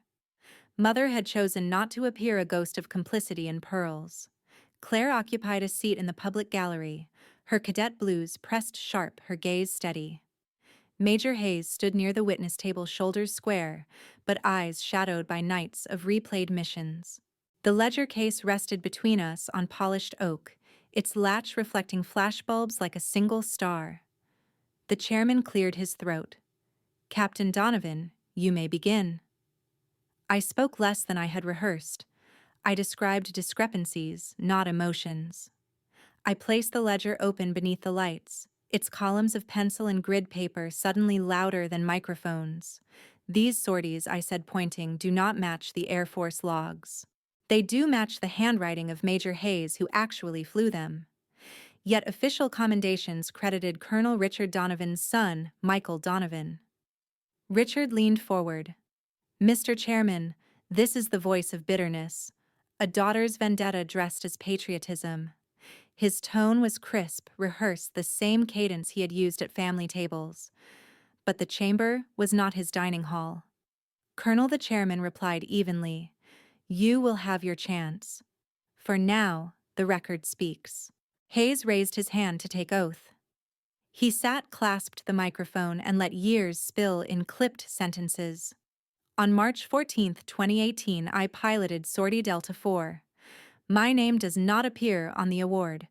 Mother had chosen not to appear a ghost of complicity in pearls. Claire occupied a seat in the public gallery, her cadet blues pressed sharp, her gaze steady. Major Hayes stood near the witness table, shoulders square, but eyes shadowed by nights of replayed missions. The ledger case rested between us on polished oak, its latch reflecting flashbulbs like a single star. The chairman cleared his throat. "Captain Donovan, you may begin." I spoke less than I had rehearsed. I described discrepancies, not emotions. I placed the ledger open beneath the lights, its columns of pencil and grid paper suddenly louder than microphones. "These sorties," I said, pointing, "do not match the Air Force logs. They do match the handwriting of Major Hayes, who actually flew them." Yet official commendations credited Colonel Richard Donovan's son, Michael Donovan. Richard leaned forward. "Mr. Chairman, this is the voice of bitterness, a daughter's vendetta dressed as patriotism." His tone was crisp, rehearsed, the same cadence he had used at family tables. But the chamber was not his dining hall. Colonel the chairman replied evenly, "You will have your chance. For now, the record speaks." Hayes raised his hand to take oath. He sat, clasped the microphone, and let years spill in clipped sentences. "On March 14, 2018, I piloted Sortie Delta IV. My name does not appear on the award.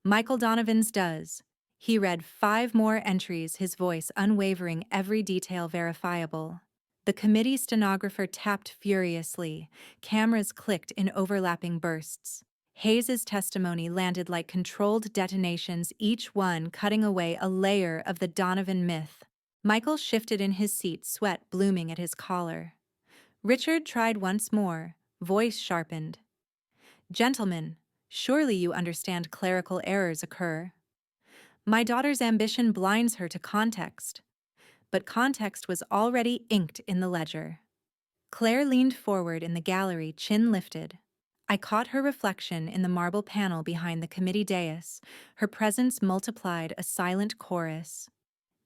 Michael Donovan's does." He read 5 more entries, his voice unwavering, every detail verifiable. The committee stenographer tapped furiously. Cameras clicked in overlapping bursts. Hayes's testimony landed like controlled detonations, each one cutting away a layer of the Donovan myth. Michael shifted in his seat, sweat blooming at his collar. Richard tried once more, voice sharpened. "Gentlemen, surely you understand clerical errors occur. My daughter's ambition blinds her to context." But context was already inked in the ledger. Claire leaned forward in the gallery, chin lifted. I caught her reflection in the marble panel behind the committee dais. Her presence multiplied a silent chorus.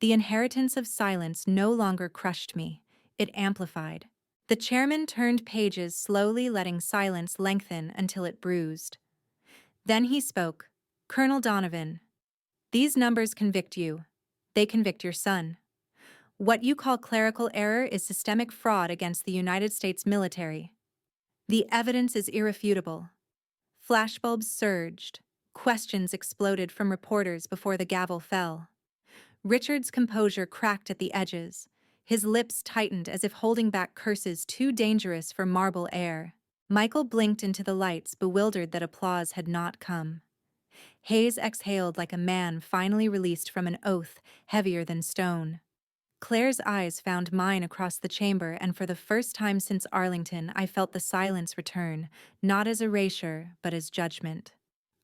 The inheritance of silence no longer crushed me, it amplified. The chairman turned pages slowly, letting silence lengthen until it bruised. Then he spoke. "Colonel Donovan, these numbers convict you. They convict your son. What you call clerical error is systemic fraud against the United States military. The evidence is irrefutable." Flashbulbs surged. Questions exploded from reporters before the gavel fell. Richard's composure cracked at the edges. His lips tightened as if holding back curses too dangerous for marble air. Michael blinked into the lights, bewildered that applause had not come. Hayes exhaled like a man finally released from an oath heavier than stone. Claire's eyes found mine across the chamber, and for the first time since Arlington, I felt the silence return, not as erasure, but as judgment.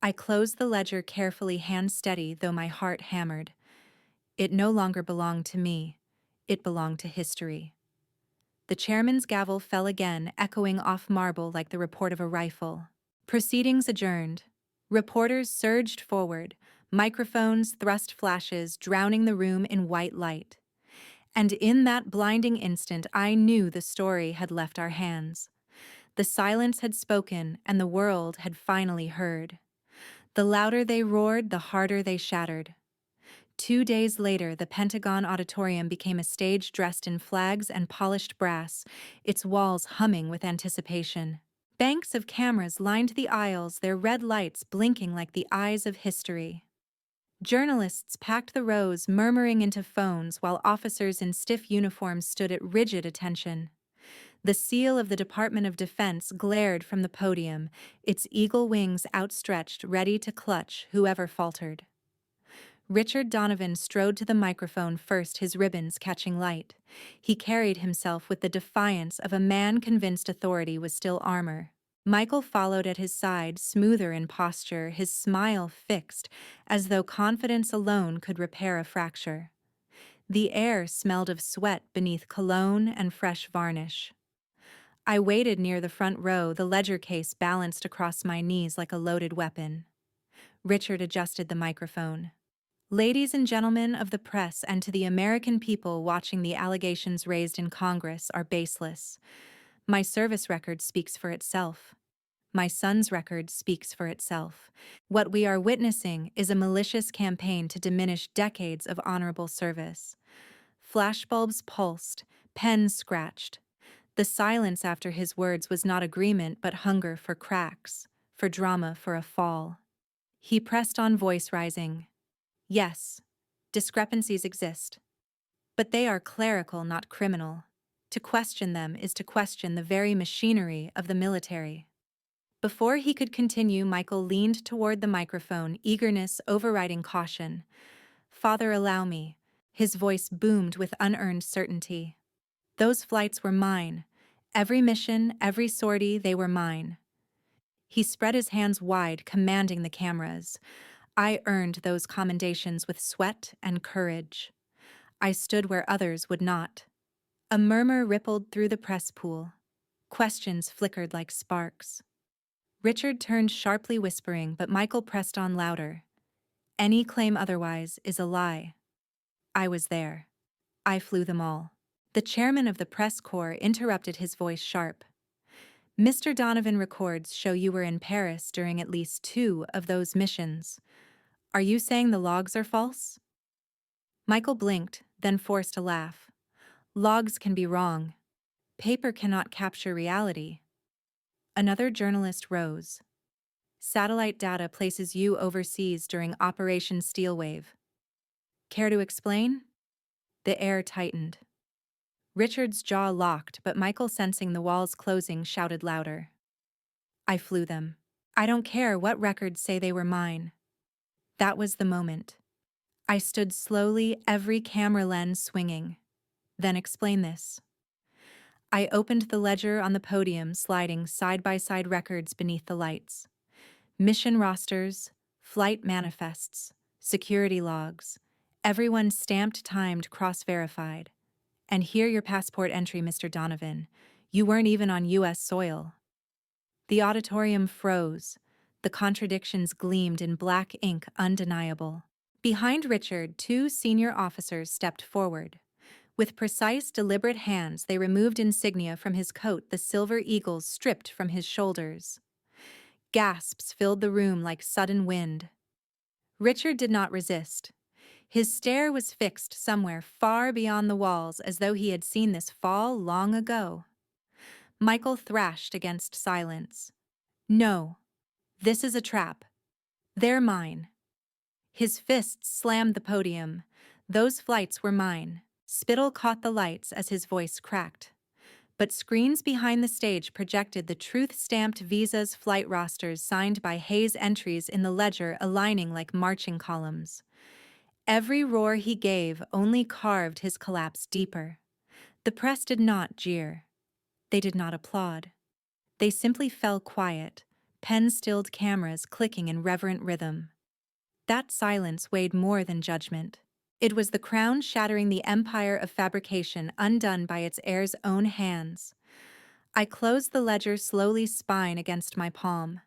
I closed the ledger carefully, hand steady, though my heart hammered. It no longer belonged to me. It belonged to history. The chairman's gavel fell again, echoing off marble like the report of a rifle. Proceedings adjourned. Reporters surged forward, microphones thrust flashes, drowning the room in white light. And in that blinding instant, I knew the story had left our hands. The silence had spoken, and the world had finally heard. The louder they roared, the harder they shattered. 2 days later, the Pentagon auditorium became a stage dressed in flags and polished brass, its walls humming with anticipation. Banks of cameras lined the aisles, their red lights blinking like the eyes of history. Journalists packed the rows, murmuring into phones, while officers in stiff uniforms stood at rigid attention. The seal of the Department of Defense glared from the podium, its eagle wings outstretched, ready to clutch whoever faltered. Richard Donovan strode to the microphone first, his ribbons catching light. He carried himself with the defiance of a man convinced authority was still armor. Michael followed at his side, smoother in posture, his smile fixed, as though confidence alone could repair a fracture. The air smelled of sweat beneath cologne and fresh varnish. I waited near the front row, the ledger case balanced across my knees like a loaded weapon. Richard adjusted the microphone. Ladies and gentlemen of the press, and to the American people watching, the allegations raised in Congress are baseless. My service record speaks for itself. My son's record speaks for itself. What we are witnessing is a malicious campaign to diminish decades of honorable service. Flashbulbs pulsed, pens scratched. The silence after his words was not agreement but hunger for cracks, for drama, for a fall. He pressed on, voice rising. Yes, discrepancies exist. But they are clerical, not criminal. To question them is to question the very machinery of the military. Before he could continue, Michael leaned toward the microphone, eagerness overriding caution. Father, allow me. His voice boomed with unearned certainty. Those flights were mine. Every mission, every sortie, they were mine. He spread his hands wide, commanding the cameras. I earned those commendations with sweat and courage. I stood where others would not. A murmur rippled through the press pool. Questions flickered like sparks. Richard turned sharply, whispering, but Michael pressed on louder. Any claim otherwise is a lie. I was there. I flew them all. The chairman of the press corps interrupted, his voice sharp. Mr. Donovan, records show you were in Paris during at least 2 of those missions. Are you saying the logs are false? Michael blinked, then forced a laugh. Logs can be wrong. Paper cannot capture reality. Another journalist rose. Satellite data places you overseas during Operation Steelwave. Care to explain? The air tightened. Richard's jaw locked, but Michael, sensing the walls closing, shouted louder. I flew them. I don't care what records say they were mine. That was the moment. I stood slowly, every camera lens swinging. Then explain this. I opened the ledger on the podium, sliding side-by-side records beneath the lights. Mission rosters, flight manifests, security logs, everyone stamped, timed, cross-verified. And here your passport entry, Mr. Donovan. You weren't even on U.S. soil. The auditorium froze. The contradictions gleamed in black ink, undeniable. Behind Richard, 2 senior officers stepped forward. With precise, deliberate hands, they removed insignia from his coat, the silver eagles stripped from his shoulders. Gasps filled the room like sudden wind. Richard did not resist. His stare was fixed somewhere far beyond the walls, as though he had seen this fall long ago. Michael thrashed against silence. No, this is a trap. They're mine. His fists slammed the podium. Those flights were mine. Spittle caught the lights as his voice cracked. But screens behind the stage projected the truth-stamped visas, flight rosters signed by Hayes, entries in the ledger aligning like marching columns. Every roar he gave only carved his collapse deeper. The press did not jeer. They did not applaud. They simply fell quiet, pen-stilled cameras clicking in reverent rhythm. That silence weighed more than judgment. It was the crown shattering the empire of fabrication, undone by its heir's own hands. I closed the ledger slowly, spine against my palm.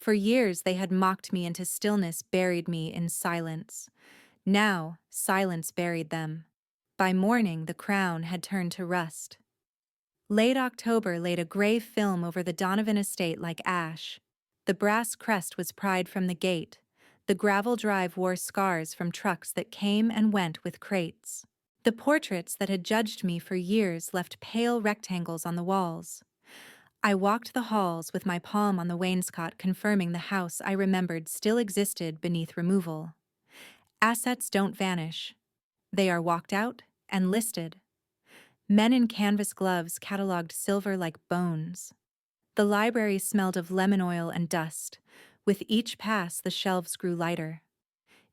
For years they had mocked me into stillness, buried me in silence. Now, silence buried them. By morning, the crown had turned to rust. Late October laid a gray film over the Donovan estate like ash. The brass crest was pried from the gate. The gravel drive wore scars from trucks that came and went with crates. The portraits that had judged me for years left pale rectangles on the walls. I walked the halls with my palm on the wainscot, confirming the house I remembered still existed beneath removal. Assets don't vanish. They are walked out and listed. Men in canvas gloves cataloged silver like bones. The library smelled of lemon oil and dust. With each pass, the shelves grew lighter.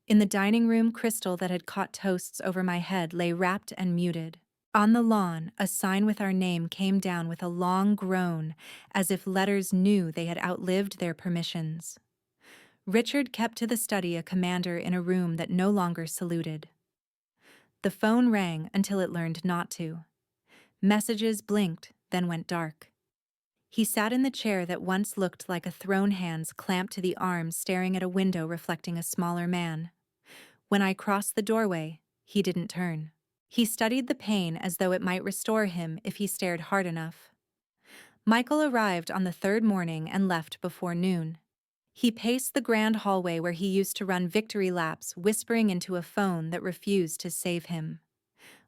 In the dining room, crystal that had caught toasts over my head lay wrapped and muted. On the lawn, a sign with our name came down with a long groan, as if letters knew they had outlived their permissions. Richard kept to the study, a commander in a room that no longer saluted. The phone rang until it learned not to. Messages blinked, then went dark. He sat in the chair that once looked like a throne, hands clamped to the arms, staring at a window reflecting a smaller man. When I crossed the doorway, he didn't turn. He studied the pain as though it might restore him if he stared hard enough. Michael arrived on the third morning and left before noon. He paced the grand hallway where he used to run victory laps, whispering into a phone that refused to save him.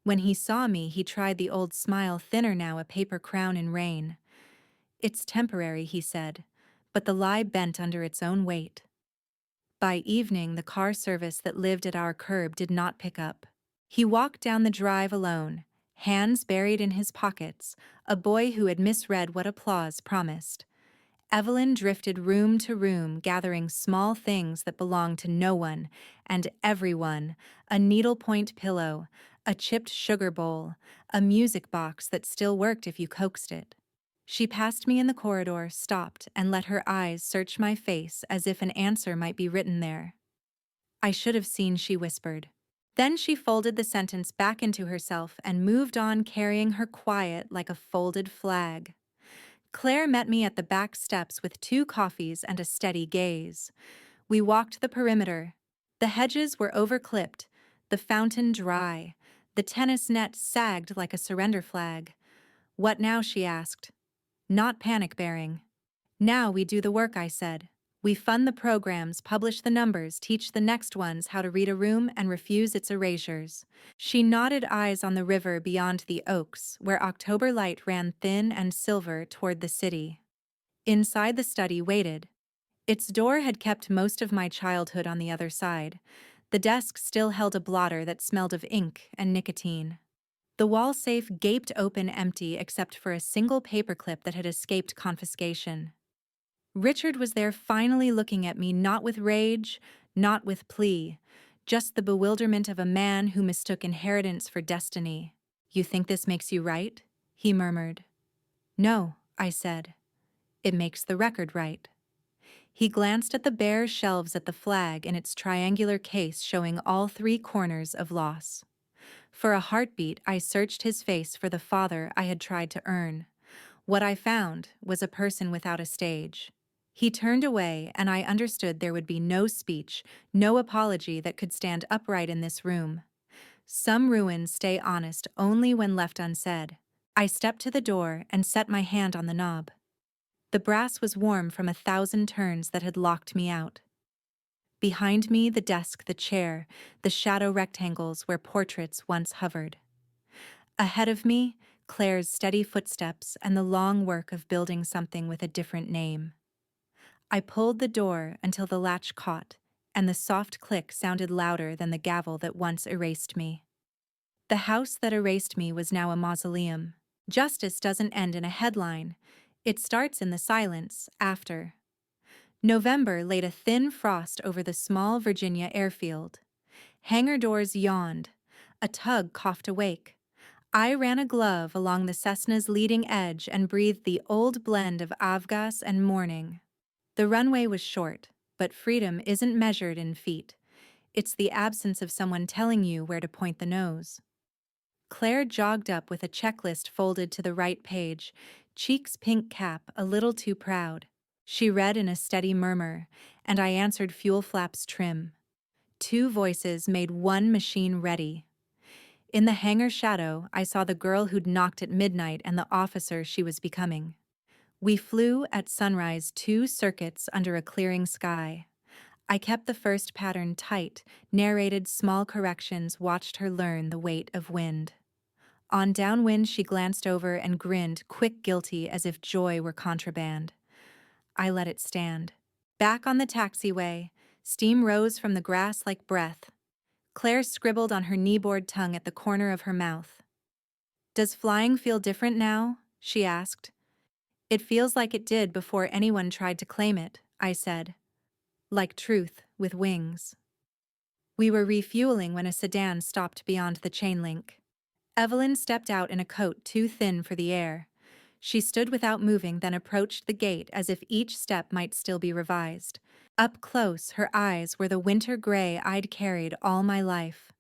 When he saw me, he tried the old smile, thinner now, a paper crown in rain. "It's temporary," he said, but the lie bent under its own weight. By evening, the car service that lived at our curb did not pick up. He walked down the drive alone, hands buried in his pockets, a boy who had misread what applause promised. Evelyn drifted room to room, gathering small things that belonged to no one and everyone: a needlepoint pillow, a chipped sugar bowl, a music box that still worked if you coaxed it. She passed me in the corridor, stopped, and let her eyes search my face as if an answer might be written there. "I should have seen," she whispered. Then she folded the sentence back into herself and moved on, carrying her quiet like a folded flag. Claire met me at the back steps with 2 coffees and a steady gaze. We walked the perimeter. The hedges were overclipped, the fountain dry, the tennis net sagged like a surrender flag. "What now?" she asked. "Not panic-bearing. Now we do the work," I said. "We fund the programs, publish the numbers, teach the next ones how to read a room and refuse its erasures." She nodded, eyes on the river beyond the oaks, where October light ran thin and silver toward the city. Inside the study waited. Its door had kept most of my childhood on the other side. The desk still held a blotter that smelled of ink and nicotine. The wall safe gaped open, empty except for a single paperclip that had escaped confiscation. Richard was there, finally, looking at me, not with rage, not with plea, just the bewilderment of a man who mistook inheritance for destiny. "You think this makes you right?" he murmured. "No," I said. "It makes the record right." He glanced at the bare shelves, at the flag in its triangular case showing all 3 corners of loss. For a heartbeat, I searched his face for the father I had tried to earn. What I found was a person without a stage. He turned away, and I understood there would be no speech, no apology that could stand upright in this room. Some ruins stay honest only when left unsaid. I stepped to the door and set my hand on the knob. The brass was warm from 1,000 turns that had locked me out. Behind me, the desk, the chair, the shadow rectangles where portraits once hovered. Ahead of me, Claire's steady footsteps and the long work of building something with a different name. I pulled the door until the latch caught, and the soft click sounded louder than the gavel that once erased me. The house that erased me was now a mausoleum. Justice doesn't end in a headline. It starts in the silence after. November laid a thin frost over the small Virginia airfield. Hangar doors yawned. A tug coughed awake. I ran a glove along the Cessna's leading edge and breathed the old blend of avgas and morning. The runway was short, but freedom isn't measured in feet. It's the absence of someone telling you where to point the nose. Claire jogged up with a checklist folded to the right page, cheeks pink, cap a little too proud. She read in a steady murmur, and I answered, fuel flaps trim. 2 voices made one machine ready. In the hangar shadow, I saw the girl who'd knocked at midnight and the officer she was becoming. We flew at sunrise 2 circuits under a clearing sky. I kept the first pattern tight, narrated small corrections, watched her learn the weight of wind. On downwind, she glanced over and grinned, quick, guilty, as if joy were contraband. I let it stand. Back on the taxiway, steam rose from the grass like breath. Claire scribbled on her kneeboard tongue at the corner of her mouth. "Does flying feel different now?" she asked. "It feels like it did before anyone tried to claim it," I said. "Like truth with wings." We were refueling when a sedan stopped beyond the chain link. Evelyn stepped out in a coat too thin for the air. She stood without moving, then approached the gate as if each step might still be revised. Up close, her eyes were the winter gray I'd carried all my life.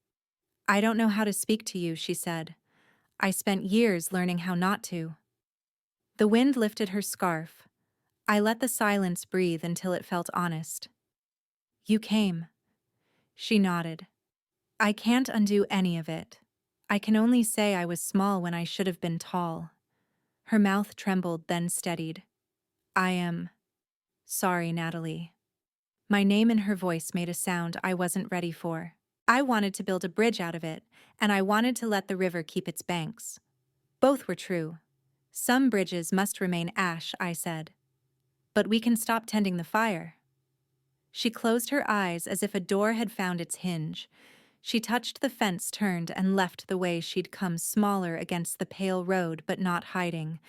I don't know how to speak to you, she said. I spent years learning how not to. The wind lifted her scarf. I let the silence breathe until it felt honest. You came. She nodded. I can't undo any of it. I can only say I was small when I should have been tall. Her mouth trembled, then steadied. I am sorry, Natalie. My name in her voice made a sound I wasn't ready for. I wanted to build a bridge out of it, and I wanted to let the river keep its banks. Both were true. Some bridges must remain ash, I said. But we can stop tending the fire. She closed her eyes as if a door had found its hinge. She touched the fence, turned, and left the way she'd come, smaller against the pale road but not hiding.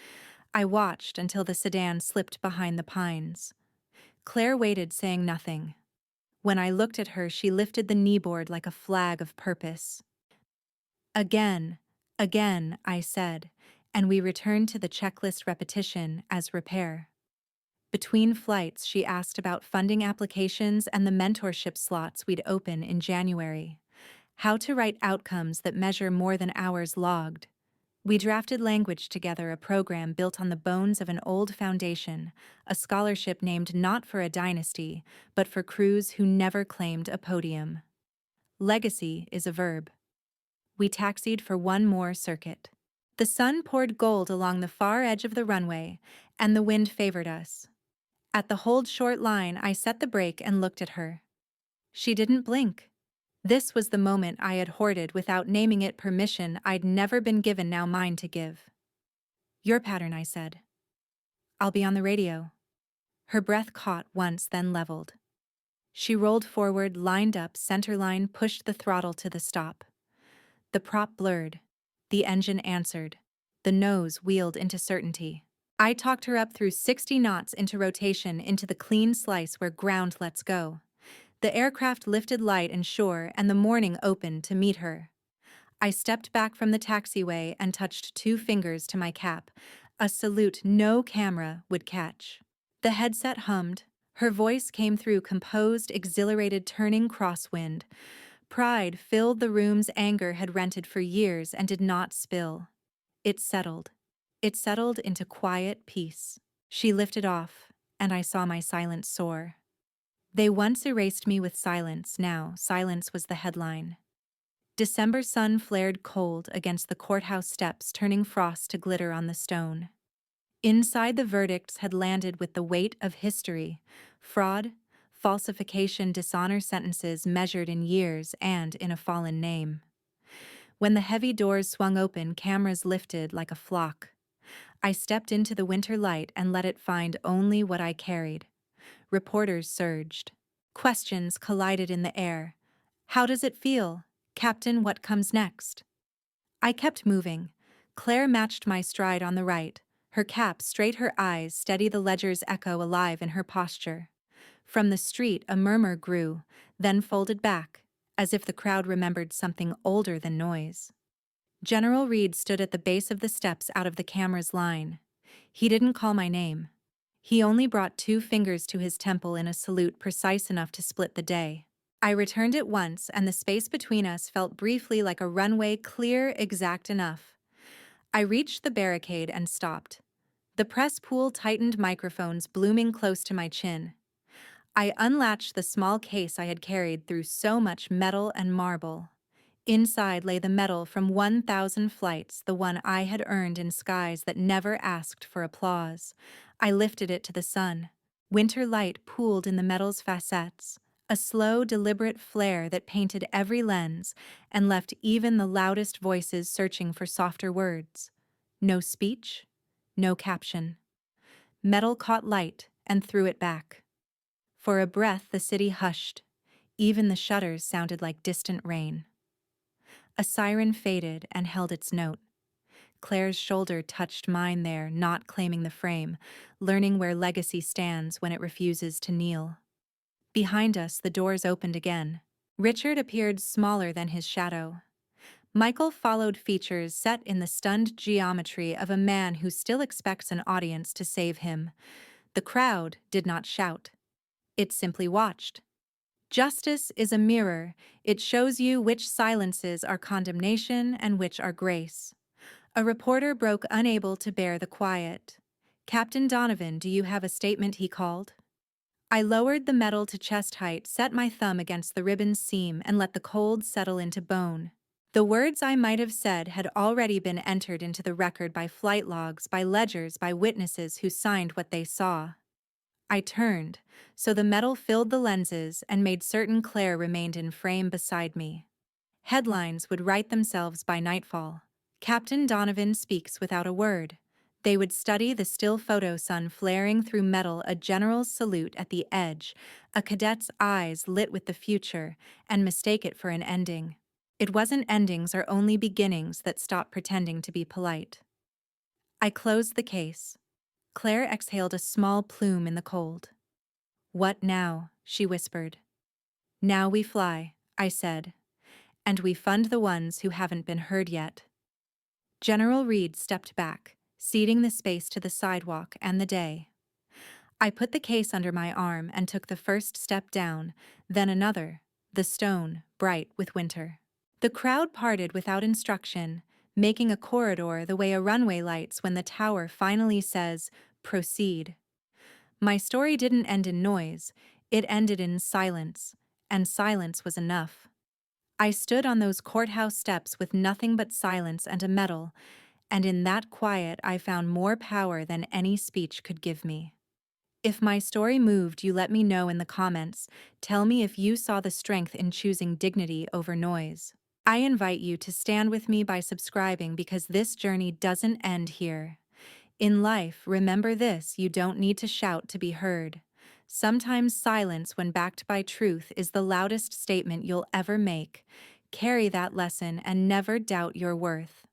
I watched until the sedan slipped behind the pines. Claire waited, saying nothing. When I looked at her, she lifted the kneeboard like a flag of purpose. Again, again, I said, and we returned to the checklist repetition as repair. Between flights, she asked about funding applications and the mentorship slots we'd open in January. How to write outcomes that measure more than hours logged. We drafted language together, a program built on the bones of an old foundation, a scholarship named not for a dynasty, but for crews who never claimed a podium. Legacy is a verb. We taxied for one more circuit. The sun poured gold along the far edge of the runway, and the wind favored us. At the hold short line, I set the brake and looked at her. She didn't blink. This was the moment I had hoarded without naming it, permission I'd never been given, now mine to give. Your pattern, I said. I'll be on the radio. Her breath caught once, then leveled. She rolled forward, lined up, centerline, pushed the throttle to the stop. The prop blurred. The engine answered. The nose wheeled into certainty. I talked her up through 60 knots into rotation, into the clean slice where ground lets go. The aircraft lifted light and sure, and the morning opened to meet her. I stepped back from the taxiway and touched 2 fingers to my cap, a salute no camera would catch. The headset hummed. Her voice came through, composed, exhilarated, turning crosswind. Pride filled the room's anger had rented for years and did not spill. It settled. It settled into quiet peace. She lifted off, and I saw my silence soar. They once erased me with silence, now silence was the headline. December sun flared cold against the courthouse steps, turning frost to glitter on the stone. Inside, the verdicts had landed with the weight of history: fraud, falsification, dishonor, sentences measured in years and in a fallen name. When the heavy doors swung open, cameras lifted like a flock. I stepped into the winter light and let it find only what I carried. Reporters surged. Questions collided in the air. How does it feel? Captain, what comes next? I kept moving. Claire matched my stride on the right, her cap straight, her eyes steady, the ledger's echo alive in her posture. From the street, a murmur grew, then folded back, as if the crowd remembered something older than noise. General Reed stood at the base of the steps out of the camera's line. He didn't call my name. He only brought 2 fingers to his temple in a salute precise enough to split the day. I returned it once, and the space between us felt briefly like a runway, clear, exact enough. I reached the barricade and stopped. The press pool tightened, microphones blooming close to my chin. I unlatched the small case I had carried through so much metal and marble. Inside lay the medal from 1,000 flights, the one I had earned in skies that never asked for applause. I lifted it to the sun. Winter light pooled in the medal's facets, a slow, deliberate flare that painted every lens and left even the loudest voices searching for softer words. No speech, no caption. Metal caught light and threw it back. For a breath, the city hushed. Even the shutters sounded like distant rain. A siren faded and held its note. Claire's shoulder touched mine there, not claiming the frame, learning where legacy stands when it refuses to kneel. Behind us, the doors opened again. Richard appeared smaller than his shadow. Michael followed, features set in the stunned geometry of a man who still expects an audience to save him. The crowd did not shout. It simply watched. Justice is a mirror. It shows you which silences are condemnation and which are grace. A reporter broke, unable to bear the quiet. "Captain Donovan, do you have a statement?" he called. I lowered the metal to chest height, set my thumb against the ribbon's seam, and let the cold settle into bone. The words I might have said had already been entered into the record by flight logs, by ledgers, by witnesses who signed what they saw. I turned, so the metal filled the lenses, and made certain Claire remained in frame beside me. Headlines would write themselves by nightfall. "Captain Donovan speaks without a word." They would study the still photo, sun flaring through metal, a general's salute at the edge, a cadet's eyes lit with the future, and mistake it for an ending. It wasn't endings or only beginnings that stopped pretending to be polite. I closed the case. Claire exhaled a small plume in the cold. "What now?" she whispered. "Now we fly," I said. "And we fund the ones who haven't been heard yet." General Reed stepped back, ceding the space to the sidewalk and the day. I put the case under my arm and took the first step down, then another, the stone, bright with winter. The crowd parted without instruction, making a corridor the way a runway lights when the tower finally says, "Proceed." My story didn't end in noise, it ended in silence, and silence was enough. I stood on those courthouse steps with nothing but silence and a medal, and in that quiet I found more power than any speech could give me. If my story moved you, let me know in the comments. Tell me if you saw the strength in choosing dignity over noise. I invite you to stand with me by subscribing, because this journey doesn't end here. In life, remember this: you don't need to shout to be heard. Sometimes silence, when backed by truth, is the loudest statement you'll ever make. Carry that lesson and never doubt your worth.